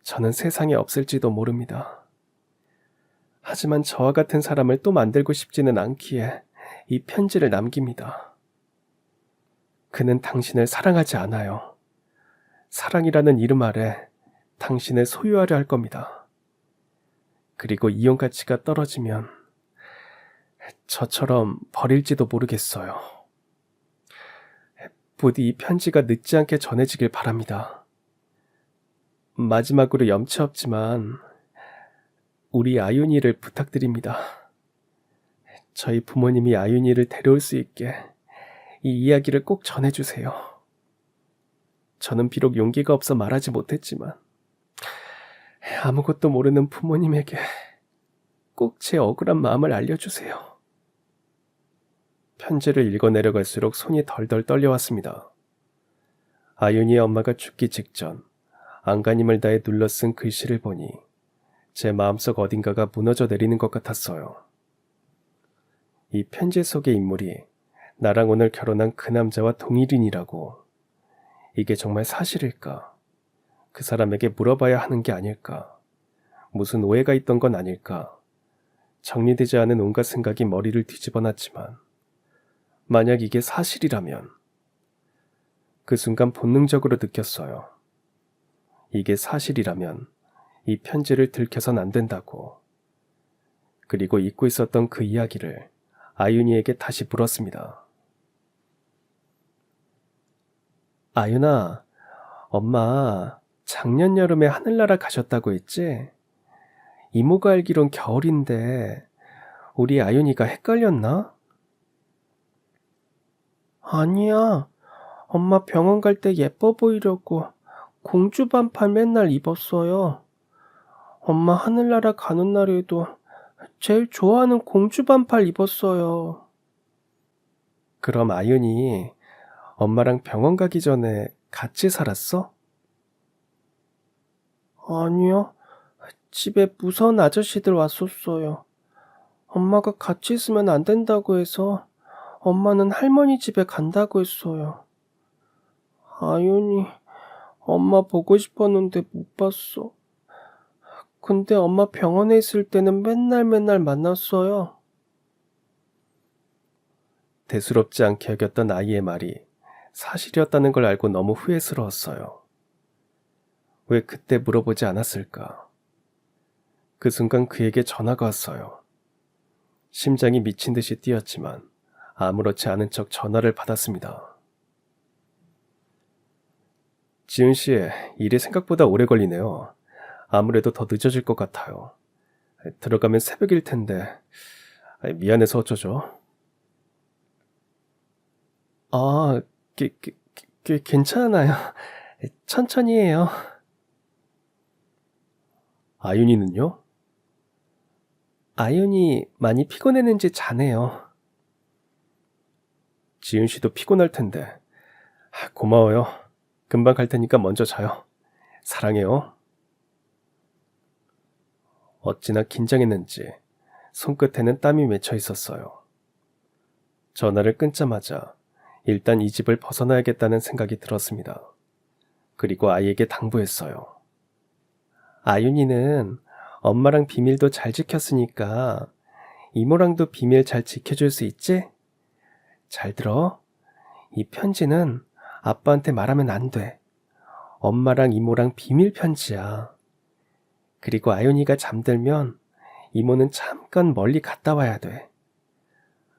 저는 세상에 없을지도 모릅니다. 하지만 저와 같은 사람을 또 만들고 싶지는 않기에 이 편지를 남깁니다. 그는 당신을 사랑하지 않아요. 사랑이라는 이름 아래 당신을 소유하려 할 겁니다. 그리고 이용 가치가 떨어지면 저처럼 버릴지도 모르겠어요. 부디 이 편지가 늦지 않게 전해지길 바랍니다. 마지막으로 염치 없지만 우리 아윤이를 부탁드립니다. 저희 부모님이 아윤이를 데려올 수 있게 이 이야기를 꼭 전해주세요. 저는 비록 용기가 없어 말하지 못했지만 아무것도 모르는 부모님에게 꼭 제 억울한 마음을 알려주세요. 편지를 읽어 내려갈수록 손이 덜덜 떨려왔습니다. 아윤이의 엄마가 죽기 직전 안간힘을 다해 눌러 쓴 글씨를 보니 제 마음속 어딘가가 무너져 내리는 것 같았어요. 이 편지 속의 인물이 나랑 오늘 결혼한 그 남자와 동일인이라고. 이게 정말 사실일까? 그 사람에게 물어봐야 하는 게 아닐까? 무슨 오해가 있던 건 아닐까? 정리되지 않은 온갖 생각이 머리를 뒤집어놨지만 만약 이게 사실이라면 그 순간 본능적으로 느꼈어요. 이게 사실이라면 이 편지를 들켜선 안 된다고. 그리고 잊고 있었던 그 이야기를 아윤이에게 다시 물었습니다. 아윤아, 엄마 작년 여름에 하늘나라 가셨다고 했지? 이모가 알기론 겨울인데 우리 아윤이가 헷갈렸나? 아니야. 엄마 병원 갈 때 예뻐 보이려고 공주 반팔 맨날 입었어요. 엄마 하늘나라 가는 날에도 제일 좋아하는 공주 반팔 입었어요. 그럼 아윤이 엄마랑 병원 가기 전에 같이 살았어? 아니요. 집에 무서운 아저씨들 왔었어요. 엄마가 같이 있으면 안 된다고 해서 엄마는 할머니 집에 간다고 했어요. 아윤이 엄마 보고 싶었는데 못 봤어. 근데 엄마 병원에 있을 때는 맨날 만났어요. 대수롭지 않게 여겼던 아이의 말이 사실이었다는 걸 알고 너무 후회스러웠어요. 왜 그때 물어보지 않았을까? 그 순간 그에게 전화가 왔어요. 심장이 미친 듯이 뛰었지만 아무렇지 않은 척 전화를 받았습니다. 지은 씨, 일이 생각보다 오래 걸리네요. 아무래도 더 늦어질 것 같아요. 들어가면 새벽일 텐데 미안해서 어쩌죠? 아, 괜찮아요. 천천히 해요. 아윤이는요? 아윤이 많이 피곤했는지 자네요. 지은 씨도 피곤할 텐데. 고마워요. 금방 갈 테니까 먼저 자요. 사랑해요. 어찌나 긴장했는지 손끝에는 땀이 맺혀 있었어요. 전화를 끊자마자 일단 이 집을 벗어나야겠다는 생각이 들었습니다. 그리고 아이에게 당부했어요. 아윤이는 엄마랑 비밀도 잘 지켰으니까 이모랑도 비밀 잘 지켜줄 수 있지? 잘 들어. 이 편지는 아빠한테 말하면 안 돼. 엄마랑 이모랑 비밀 편지야. 그리고 아윤이가 잠들면 이모는 잠깐 멀리 갔다 와야 돼.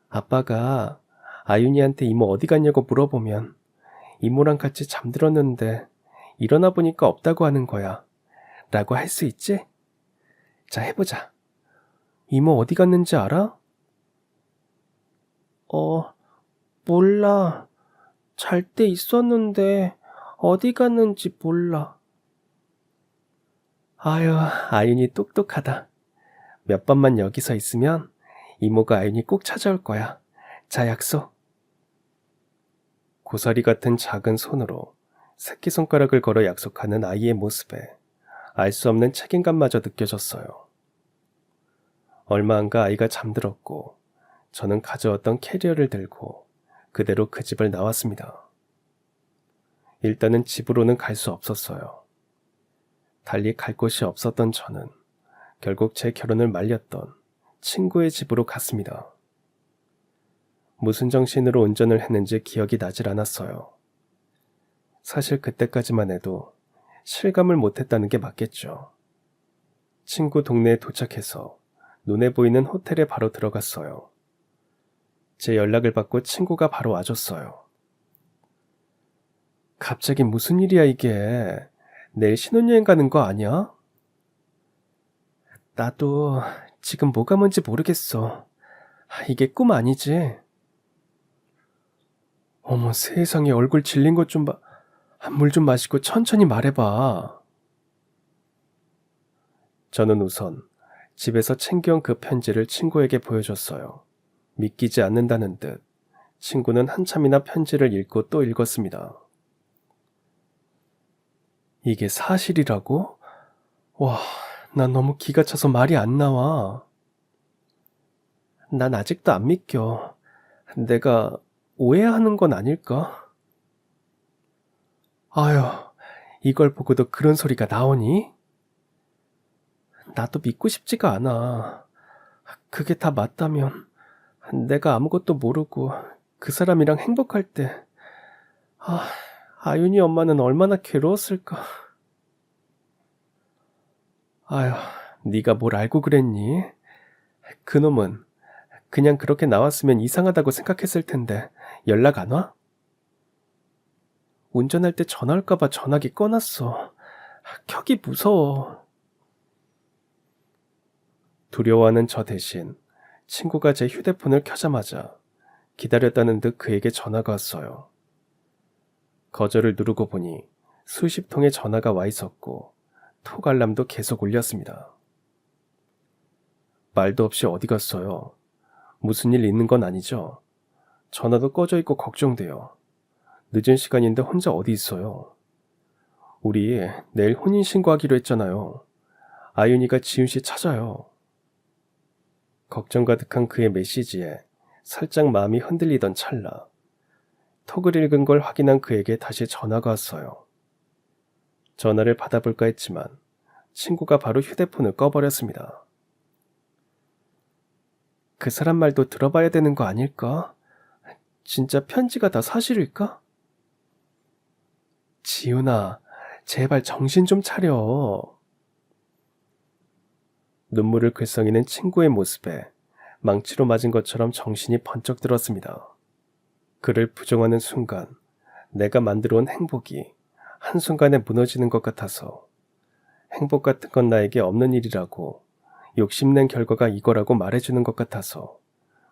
아빠가 아윤이한테 이모 어디 갔냐고 물어보면 이모랑 같이 잠들었는데 일어나 보니까 없다고 하는 거야. 라고 할 수 있지? 자, 해보자. 이모 어디 갔는지 알아? 몰라. 잘 때 있었는데 어디 갔는지 몰라. 아유, 아윤이 똑똑하다. 몇 번만 여기서 있으면 이모가 아윤이 꼭 찾아올 거야. 자, 약속. 고사리 같은 작은 손으로 새끼손가락을 걸어 약속하는 아이의 모습에 알 수 없는 책임감마저 느껴졌어요. 얼마 안가 아이가 잠들었고 저는 가져왔던 캐리어를 들고 그대로 그 집을 나왔습니다. 일단은 집으로는 갈 수 없었어요. 달리 갈 곳이 없었던 저는 결국 제 결혼을 말렸던 친구의 집으로 갔습니다. 무슨 정신으로 운전을 했는지 기억이 나질 않았어요. 사실 그때까지만 해도 실감을 못했다는 게 맞겠죠. 친구 동네에 도착해서 눈에 보이는 호텔에 바로 들어갔어요. 제 연락을 받고 친구가 바로 와줬어요. 갑자기 무슨 일이야 이게? 내일 신혼여행 가는 거 아니야? 나도 지금 뭐가 뭔지 모르겠어. 이게 꿈 아니지? 어머 세상에 얼굴 질린 것 좀 봐. 물 좀 마시고 천천히 말해봐. 저는 우선 집에서 챙겨온 그 편지를 친구에게 보여줬어요. 믿기지 않는다는 듯 친구는 한참이나 편지를 읽고 또 읽었습니다. 이게 사실이라고? 와, 난 너무 기가 차서 말이 안 나와. 난 아직도 안 믿겨. 내가 오해하는 건 아닐까? 아휴, 이걸 보고도 그런 소리가 나오니? 나도 믿고 싶지가 않아. 그게 다 맞다면 내가 아무것도 모르고 그 사람이랑 행복할 때 아윤이 엄마는 얼마나 괴로웠을까. 아휴, 네가 뭘 알고 그랬니? 그놈은 그냥 그렇게 나왔으면 이상하다고 생각했을 텐데 연락 안 와? 운전할 때 전화 올까봐 전화기 꺼놨어. 켜기 무서워. 두려워하는 저 대신 친구가 제 휴대폰을 켜자마자 기다렸다는 듯 그에게 전화가 왔어요. 거절을 누르고 보니 수십 통의 전화가 와 있었고 톡 알람도 계속 울렸습니다. 말도 없이 어디 갔어요? 무슨 일 있는 건 아니죠? 전화도 꺼져 있고 걱정돼요. 늦은 시간인데 혼자 어디 있어요? 우리 내일 혼인신고하기로 했잖아요. 아윤이가 지훈 씨 찾아요. 걱정 가득한 그의 메시지에 살짝 마음이 흔들리던 찰나 톡을 읽은 걸 확인한 그에게 다시 전화가 왔어요. 전화를 받아볼까 했지만 친구가 바로 휴대폰을 꺼버렸습니다. 그 사람 말도 들어봐야 되는 거 아닐까? 진짜 편지가 다 사실일까? 지훈아, 제발 정신 좀 차려. 눈물을 글썽이는 친구의 모습에 망치로 맞은 것처럼 정신이 번쩍 들었습니다. 그를 부정하는 순간 내가 만들어 온 행복이 한순간에 무너지는 것 같아서 행복 같은 건 나에게 없는 일이라고 욕심낸 결과가 이거라고 말해주는 것 같아서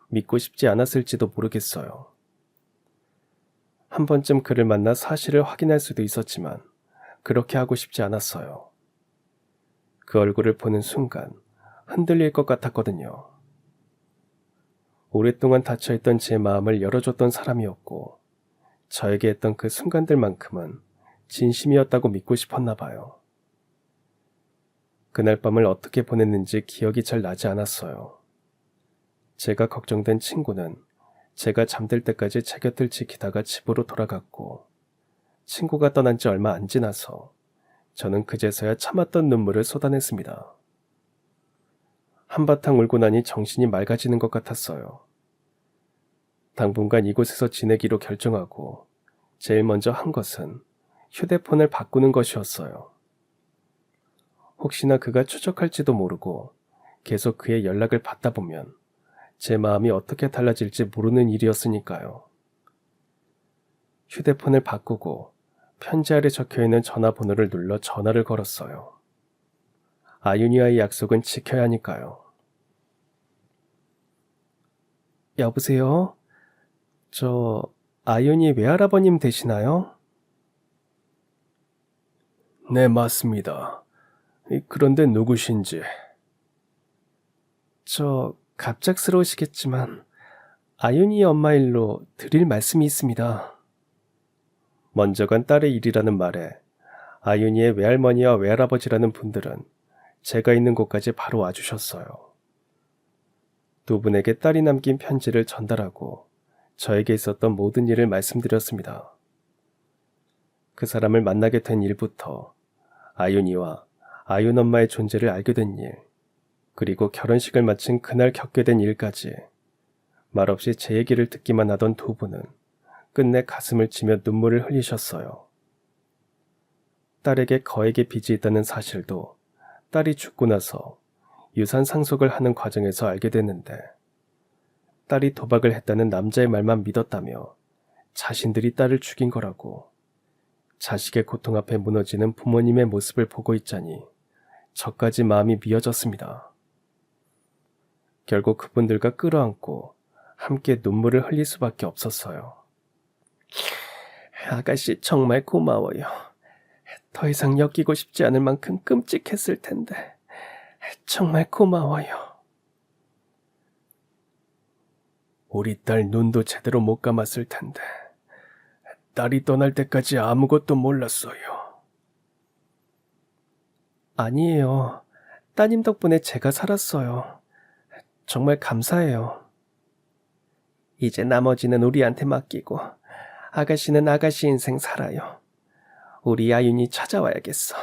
믿고 싶지 않았을지도 모르겠어요. 한 번쯤 그를 만나 사실을 확인할 수도 있었지만 그렇게 하고 싶지 않았어요. 그 얼굴을 보는 순간 흔들릴 것 같았거든요. 오랫동안 닫혀있던 제 마음을 열어줬던 사람이었고 저에게 했던 그 순간들만큼은 진심이었다고 믿고 싶었나 봐요. 그날 밤을 어떻게 보냈는지 기억이 잘 나지 않았어요. 제가 걱정된 친구는 제가 잠들 때까지 제 곁을 지키다가 집으로 돌아갔고 친구가 떠난 지 얼마 안 지나서 저는 그제서야 참았던 눈물을 쏟아냈습니다. 한바탕 울고 나니 정신이 맑아지는 것 같았어요. 당분간 이곳에서 지내기로 결정하고 제일 먼저 한 것은 휴대폰을 바꾸는 것이었어요. 혹시나 그가 추적할지도 모르고 계속 그의 연락을 받다 보면 제 마음이 어떻게 달라질지 모르는 일이었으니까요. 휴대폰을 바꾸고 편지 아래 적혀있는 전화번호를 눌러 전화를 걸었어요. 아윤이와의 약속은 지켜야 하니까요. 여보세요? 저 아윤이 외할아버님 되시나요? 네, 맞습니다. 그런데 누구신지? 저 갑작스러우시겠지만 아윤이 엄마 일로 드릴 말씀이 있습니다. 먼저 간 딸의 일이라는 말에 아윤이의 외할머니와 외할아버지라는 분들은 제가 있는 곳까지 바로 와주셨어요. 두 분에게 딸이 남긴 편지를 전달하고 저에게 있었던 모든 일을 말씀드렸습니다. 그 사람을 만나게 된 일부터 아윤이와 아윤 엄마의 존재를 알게 된 일, 그리고 결혼식을 마친 그날 겪게 된 일까지 말없이 제 얘기를 듣기만 하던 두 분은 끝내 가슴을 치며 눈물을 흘리셨어요. 딸에게 거액의 빚이 있다는 사실도 딸이 죽고 나서 유산 상속을 하는 과정에서 알게 됐는데 딸이 도박을 했다는 남자의 말만 믿었다며 자신들이 딸을 죽인 거라고 자식의 고통 앞에 무너지는 부모님의 모습을 보고 있자니 저까지 마음이 미어졌습니다. 결국 그분들과 끌어안고 함께 눈물을 흘릴 수밖에 없었어요. 아가씨 정말 고마워요. 더 이상 엮이고 싶지 않을 만큼 끔찍했을 텐데 정말 고마워요. 우리 딸 눈도 제대로 못 감았을 텐데 딸이 떠날 때까지 아무것도 몰랐어요. 아니에요. 따님 덕분에 제가 살았어요. 정말 감사해요. 이제 나머지는 우리한테 맡기고 아가씨는 아가씨 인생 살아요. 우리 아윤이 찾아와야겠어.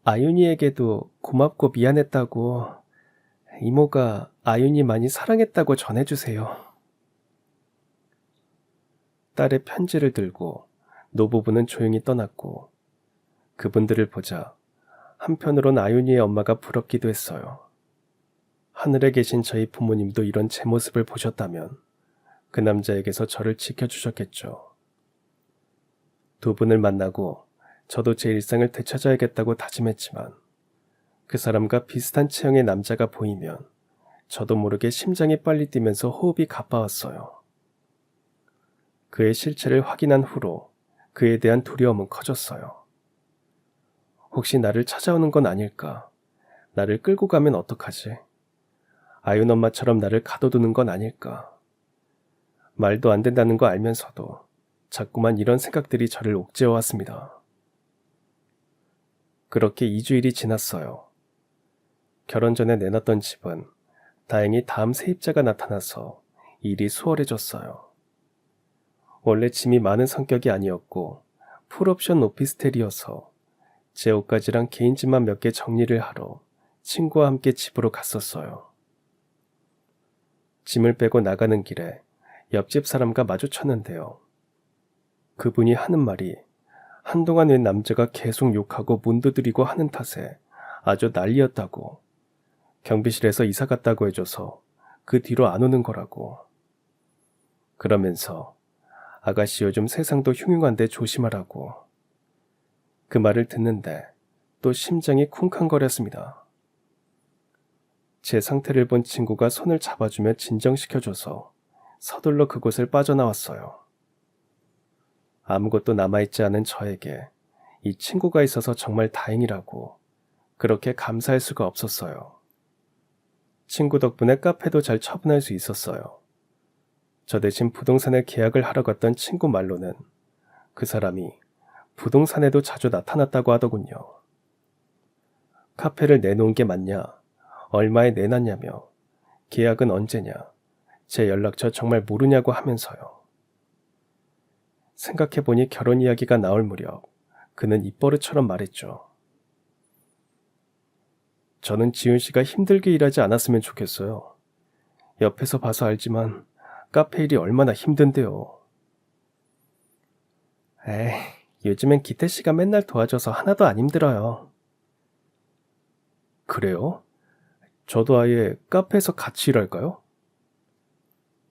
아윤이에게도 고맙고 미안했다고 이모가 아윤이 많이 사랑했다고 전해주세요. 딸의 편지를 들고 노부부는 조용히 떠났고 그분들을 보자 한편으론 아윤이의 엄마가 부럽기도 했어요. 하늘에 계신 저희 부모님도 이런 제 모습을 보셨다면 그 남자에게서 저를 지켜주셨겠죠. 두 분을 만나고 저도 제 일상을 되찾아야겠다고 다짐했지만 그 사람과 비슷한 체형의 남자가 보이면 저도 모르게 심장이 빨리 뛰면서 호흡이 가빠웠어요. 그의 실체를 확인한 후로 그에 대한 두려움은 커졌어요. 혹시 나를 찾아오는 건 아닐까? 나를 끌고 가면 어떡하지? 아윤 엄마처럼 나를 가둬두는 건 아닐까? 말도 안 된다는 거 알면서도 자꾸만 이런 생각들이 저를 옥죄어왔습니다. 그렇게 2주일이 지났어요. 결혼 전에 내놨던 집은 다행히 다음 세입자가 나타나서 일이 수월해졌어요. 원래 짐이 많은 성격이 아니었고 풀옵션 오피스텔이어서 제 옷가지랑 개인 짐만 몇 개 정리를 하러 친구와 함께 집으로 갔었어요. 짐을 빼고 나가는 길에 옆집 사람과 마주쳤는데요. 그분이 하는 말이 한동안 웬 남자가 계속 욕하고 문 두드리고 하는 탓에 아주 난리였다고, 경비실에서 이사 갔다고 해줘서 그 뒤로 안 오는 거라고. 그러면서 아가씨 요즘 세상도 흉흉한데 조심하라고. 그 말을 듣는데 또 심장이 쿵쾅거렸습니다. 제 상태를 본 친구가 손을 잡아주며 진정시켜줘서 서둘러 그곳을 빠져나왔어요. 아무것도 남아있지 않은 저에게 이 친구가 있어서 정말 다행이라고 그렇게 감사할 수가 없었어요. 친구 덕분에 카페도 잘 처분할 수 있었어요. 저 대신 부동산에 계약을 하러 갔던 친구 말로는 그 사람이 부동산에도 자주 나타났다고 하더군요. 카페를 내놓은 게 맞냐, 얼마에 내놨냐며, 계약은 언제냐, 제 연락처 정말 모르냐고 하면서요. 생각해보니 결혼 이야기가 나올 무렵 그는 입버릇처럼 말했죠. 저는 지훈 씨가 힘들게 일하지 않았으면 좋겠어요. 옆에서 봐서 알지만 카페 일이 얼마나 힘든데요. 에이, 요즘엔 기태 씨가 맨날 도와줘서 하나도 안 힘들어요. 그래요? 저도 아예 카페에서 같이 일할까요?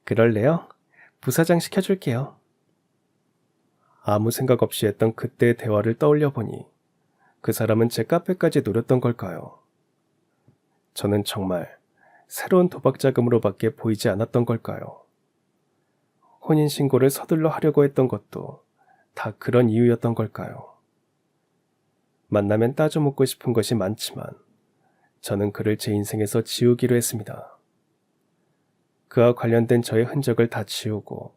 그럴래요? 부사장 시켜줄게요. 아무 생각 없이 했던 그때의 대화를 떠올려 보니 그 사람은 제 카페까지 노렸던 걸까요? 저는 정말 새로운 도박 자금으로밖에 보이지 않았던 걸까요? 혼인신고를 서둘러 하려고 했던 것도 다 그런 이유였던 걸까요? 만나면 따져 묻고 싶은 것이 많지만 저는 그를 제 인생에서 지우기로 했습니다. 그와 관련된 저의 흔적을 다 지우고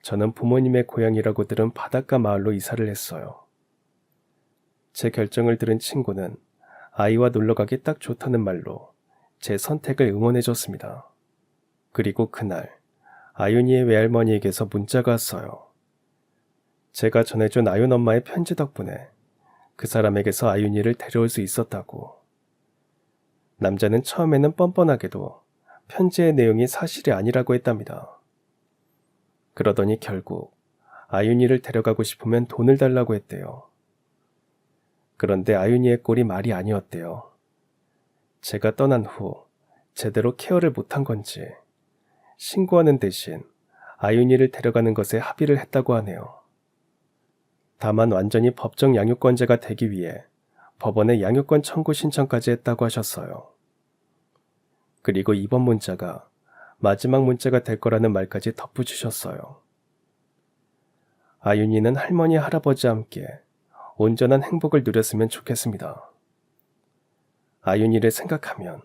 저는 부모님의 고향이라고 들은 바닷가 마을로 이사를 했어요. 제 결정을 들은 친구는 아이와 놀러가기 딱 좋다는 말로 제 선택을 응원해줬습니다. 그리고 그날 아윤이의 외할머니에게서 문자가 왔어요. 제가 전해준 아윤 엄마의 편지 덕분에 그 사람에게서 아윤이를 데려올 수 있었다고. 남자는 처음에는 뻔뻔하게도 편지의 내용이 사실이 아니라고 했답니다. 그러더니 결국 아윤이를 데려가고 싶으면 돈을 달라고 했대요. 그런데 아윤이의 꼴이 말이 아니었대요. 제가 떠난 후 제대로 케어를 못한 건지 신고하는 대신 아윤이를 데려가는 것에 합의를 했다고 하네요. 다만 완전히 법정 양육권자가 되기 위해 법원에 양육권 청구 신청까지 했다고 하셨어요. 그리고 이번 문자가 마지막 문자가 될 거라는 말까지 덧붙이셨어요. 아윤이는 할머니, 할아버지와 함께 온전한 행복을 누렸으면 좋겠습니다. 아윤이를 생각하면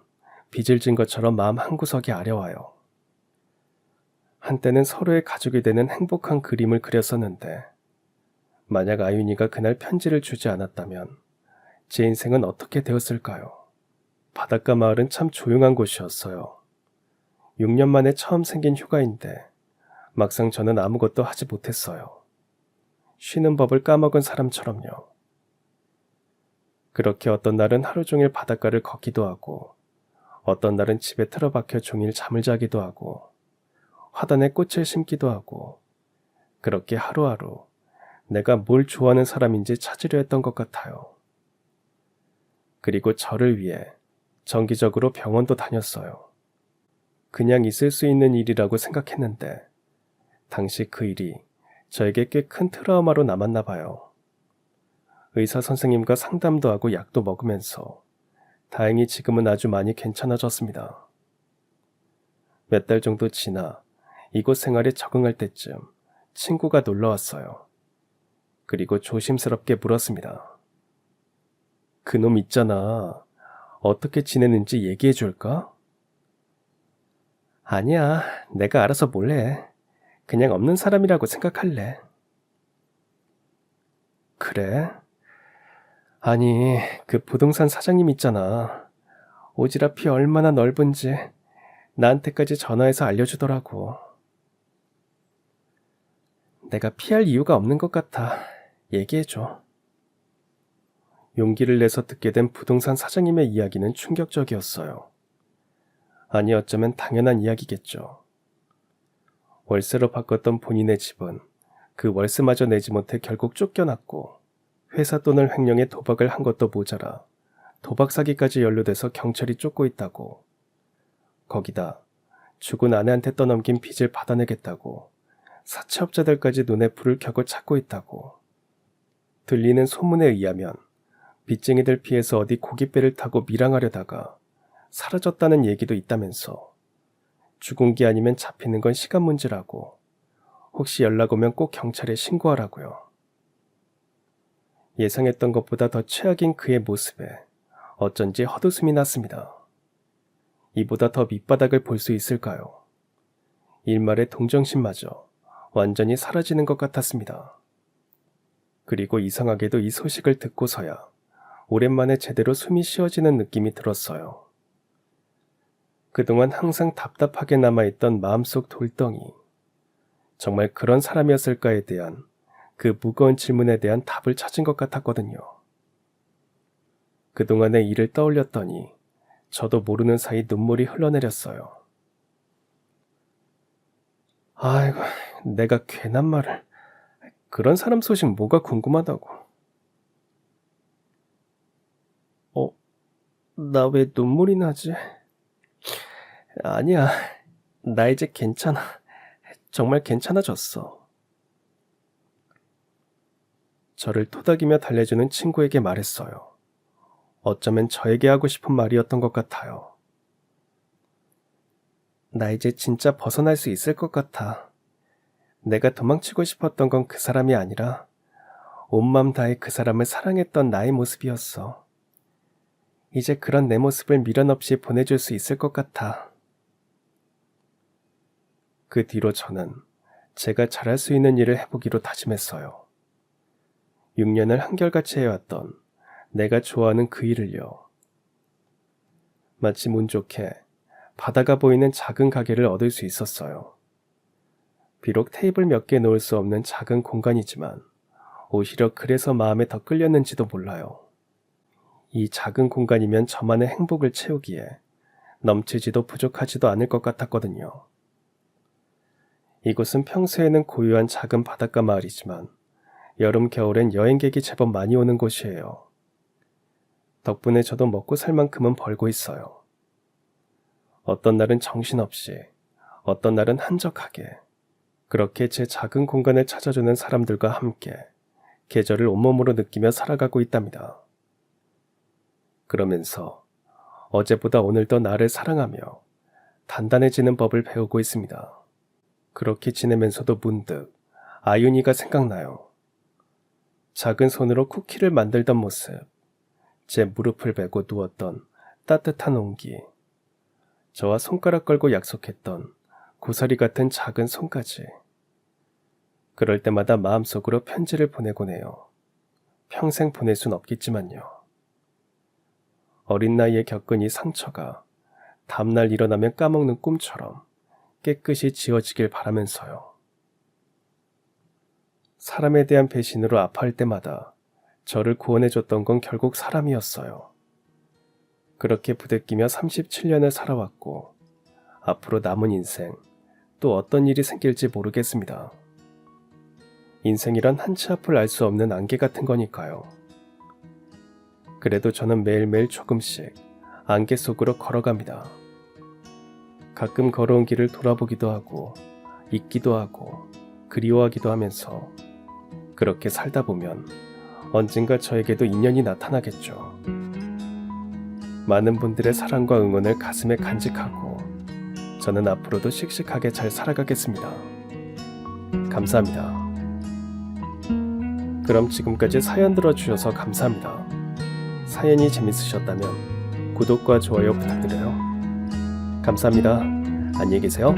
빚을 진 것처럼 마음 한구석이 아려와요. 한때는 서로의 가족이 되는 행복한 그림을 그렸었는데 만약 아윤이가 그날 편지를 주지 않았다면 제 인생은 어떻게 되었을까요? 바닷가 마을은 참 조용한 곳이었어요. 6년 만에 처음 생긴 휴가인데 막상 저는 아무것도 하지 못했어요. 쉬는 법을 까먹은 사람처럼요. 그렇게 어떤 날은 하루 종일 바닷가를 걷기도 하고 어떤 날은 집에 틀어박혀 종일 잠을 자기도 하고 화단에 꽃을 심기도 하고 그렇게 하루하루 내가 뭘 좋아하는 사람인지 찾으려 했던 것 같아요. 그리고 저를 위해 정기적으로 병원도 다녔어요. 그냥 있을 수 있는 일이라고 생각했는데 당시 그 일이 저에게 꽤 큰 트라우마로 남았나 봐요. 의사 선생님과 상담도 하고 약도 먹으면서 다행히 지금은 아주 많이 괜찮아졌습니다. 몇 달 정도 지나 이곳 생활에 적응할 때쯤 친구가 놀러 왔어요. 그리고 조심스럽게 물었습니다. 그놈 있잖아. 어떻게 지내는지 얘기해 줄까? 아니야, 내가 알아서 몰래. 그냥 없는 사람이라고 생각할래. 그래? 아니, 그 부동산 사장님 있잖아. 오지랖이 얼마나 넓은지 나한테까지 전화해서 알려주더라고. 내가 피할 이유가 없는 것 같아. 얘기해줘. 용기를 내서 듣게 된 부동산 사장님의 이야기는 충격적이었어요. 아니, 어쩌면 당연한 이야기겠죠. 월세로 바꿨던 본인의 집은 그 월세마저 내지 못해 결국 쫓겨났고 회사 돈을 횡령해 도박을 한 것도 모자라 도박 사기까지 연루돼서 경찰이 쫓고 있다고. 거기다 죽은 아내한테 떠넘긴 빚을 받아내겠다고 사채업자들까지 눈에 불을 켜고 찾고 있다고. 들리는 소문에 의하면 빚쟁이들 피해서 어디 고깃배를 타고 밀항하려다가 사라졌다는 얘기도 있다면서. 죽은 게 아니면 잡히는 건 시간 문제라고. 혹시 연락 오면 꼭 경찰에 신고하라고요. 예상했던 것보다 더 최악인 그의 모습에 어쩐지 헛웃음이 났습니다. 이보다 더 밑바닥을 볼 수 있을까요? 일말의 동정심마저 완전히 사라지는 것 같았습니다. 그리고 이상하게도 이 소식을 듣고서야 오랜만에 제대로 숨이 쉬어지는 느낌이 들었어요. 그동안 항상 답답하게 남아있던 마음속 돌덩이. 정말 그런 사람이었을까에 대한 그 무거운 질문에 대한 답을 찾은 것 같았거든요. 그동안의 일을 떠올렸더니 저도 모르는 사이 눈물이 흘러내렸어요. 아이고, 내가 괜한 말을. 그런 사람 소식 뭐가 궁금하다고. 나 왜 눈물이 나지? 아니야, 나 이제 괜찮아. 정말 괜찮아졌어. 저를 토닥이며 달래주는 친구에게 말했어요. 어쩌면 저에게 하고 싶은 말이었던 것 같아요. 나 이제 진짜 벗어날 수 있을 것 같아. 내가 도망치고 싶었던 건 그 사람이 아니라 온 맘 다해 그 사람을 사랑했던 나의 모습이었어. 이제 그런 내 모습을 미련 없이 보내줄 수 있을 것 같아. 그 뒤로 저는 제가 잘할 수 있는 일을 해보기로 다짐했어요. 6년을 한결같이 해왔던 내가 좋아하는 그 일을요. 마침 운 좋게 바다가 보이는 작은 가게를 얻을 수 있었어요. 비록 테이블 몇 개 놓을 수 없는 작은 공간이지만 오히려 그래서 마음에 더 끌렸는지도 몰라요. 이 작은 공간이면 저만의 행복을 채우기에 넘치지도 부족하지도 않을 것 같았거든요. 이곳은 평소에는 고요한 작은 바닷가 마을이지만 여름, 겨울엔 여행객이 제법 많이 오는 곳이에요. 덕분에 저도 먹고 살 만큼은 벌고 있어요. 어떤 날은 정신없이, 어떤 날은 한적하게, 그렇게 제 작은 공간을 찾아주는 사람들과 함께 계절을 온몸으로 느끼며 살아가고 있답니다. 그러면서 어제보다 오늘 더 나를 사랑하며 단단해지는 법을 배우고 있습니다. 그렇게 지내면서도 문득 아윤이가 생각나요. 작은 손으로 쿠키를 만들던 모습, 제 무릎을 베고 누웠던 따뜻한 온기, 저와 손가락 걸고 약속했던 고사리 같은 작은 손까지. 그럴 때마다 마음속으로 편지를 보내곤 해요. 평생 보낼 순 없겠지만요. 어린 나이에 겪은 이 상처가 다음날 일어나면 까먹는 꿈처럼 깨끗이 지워지길 바라면서요. 사람에 대한 배신으로 아파할 때마다 저를 구원해줬던 건 결국 사람이었어요. 그렇게 부대끼며 37년을 살아왔고 앞으로 남은 인생 또 어떤 일이 생길지 모르겠습니다. 인생이란 한치 앞을 알 수 없는 안개 같은 거니까요. 그래도 저는 매일매일 조금씩 안개 속으로 걸어갑니다. 가끔 걸어온 길을 돌아보기도 하고 잊기도 하고 그리워하기도 하면서 그렇게 살다 보면 언젠가 저에게도 인연이 나타나겠죠. 많은 분들의 사랑과 응원을 가슴에 간직하고 저는 앞으로도 씩씩하게 잘 살아가겠습니다. 감사합니다. 그럼 지금까지 사연 들어주셔서 감사합니다. 사연이 재밌으셨다면 구독과 좋아요 부탁드려요. 감사합니다. 안녕히 계세요.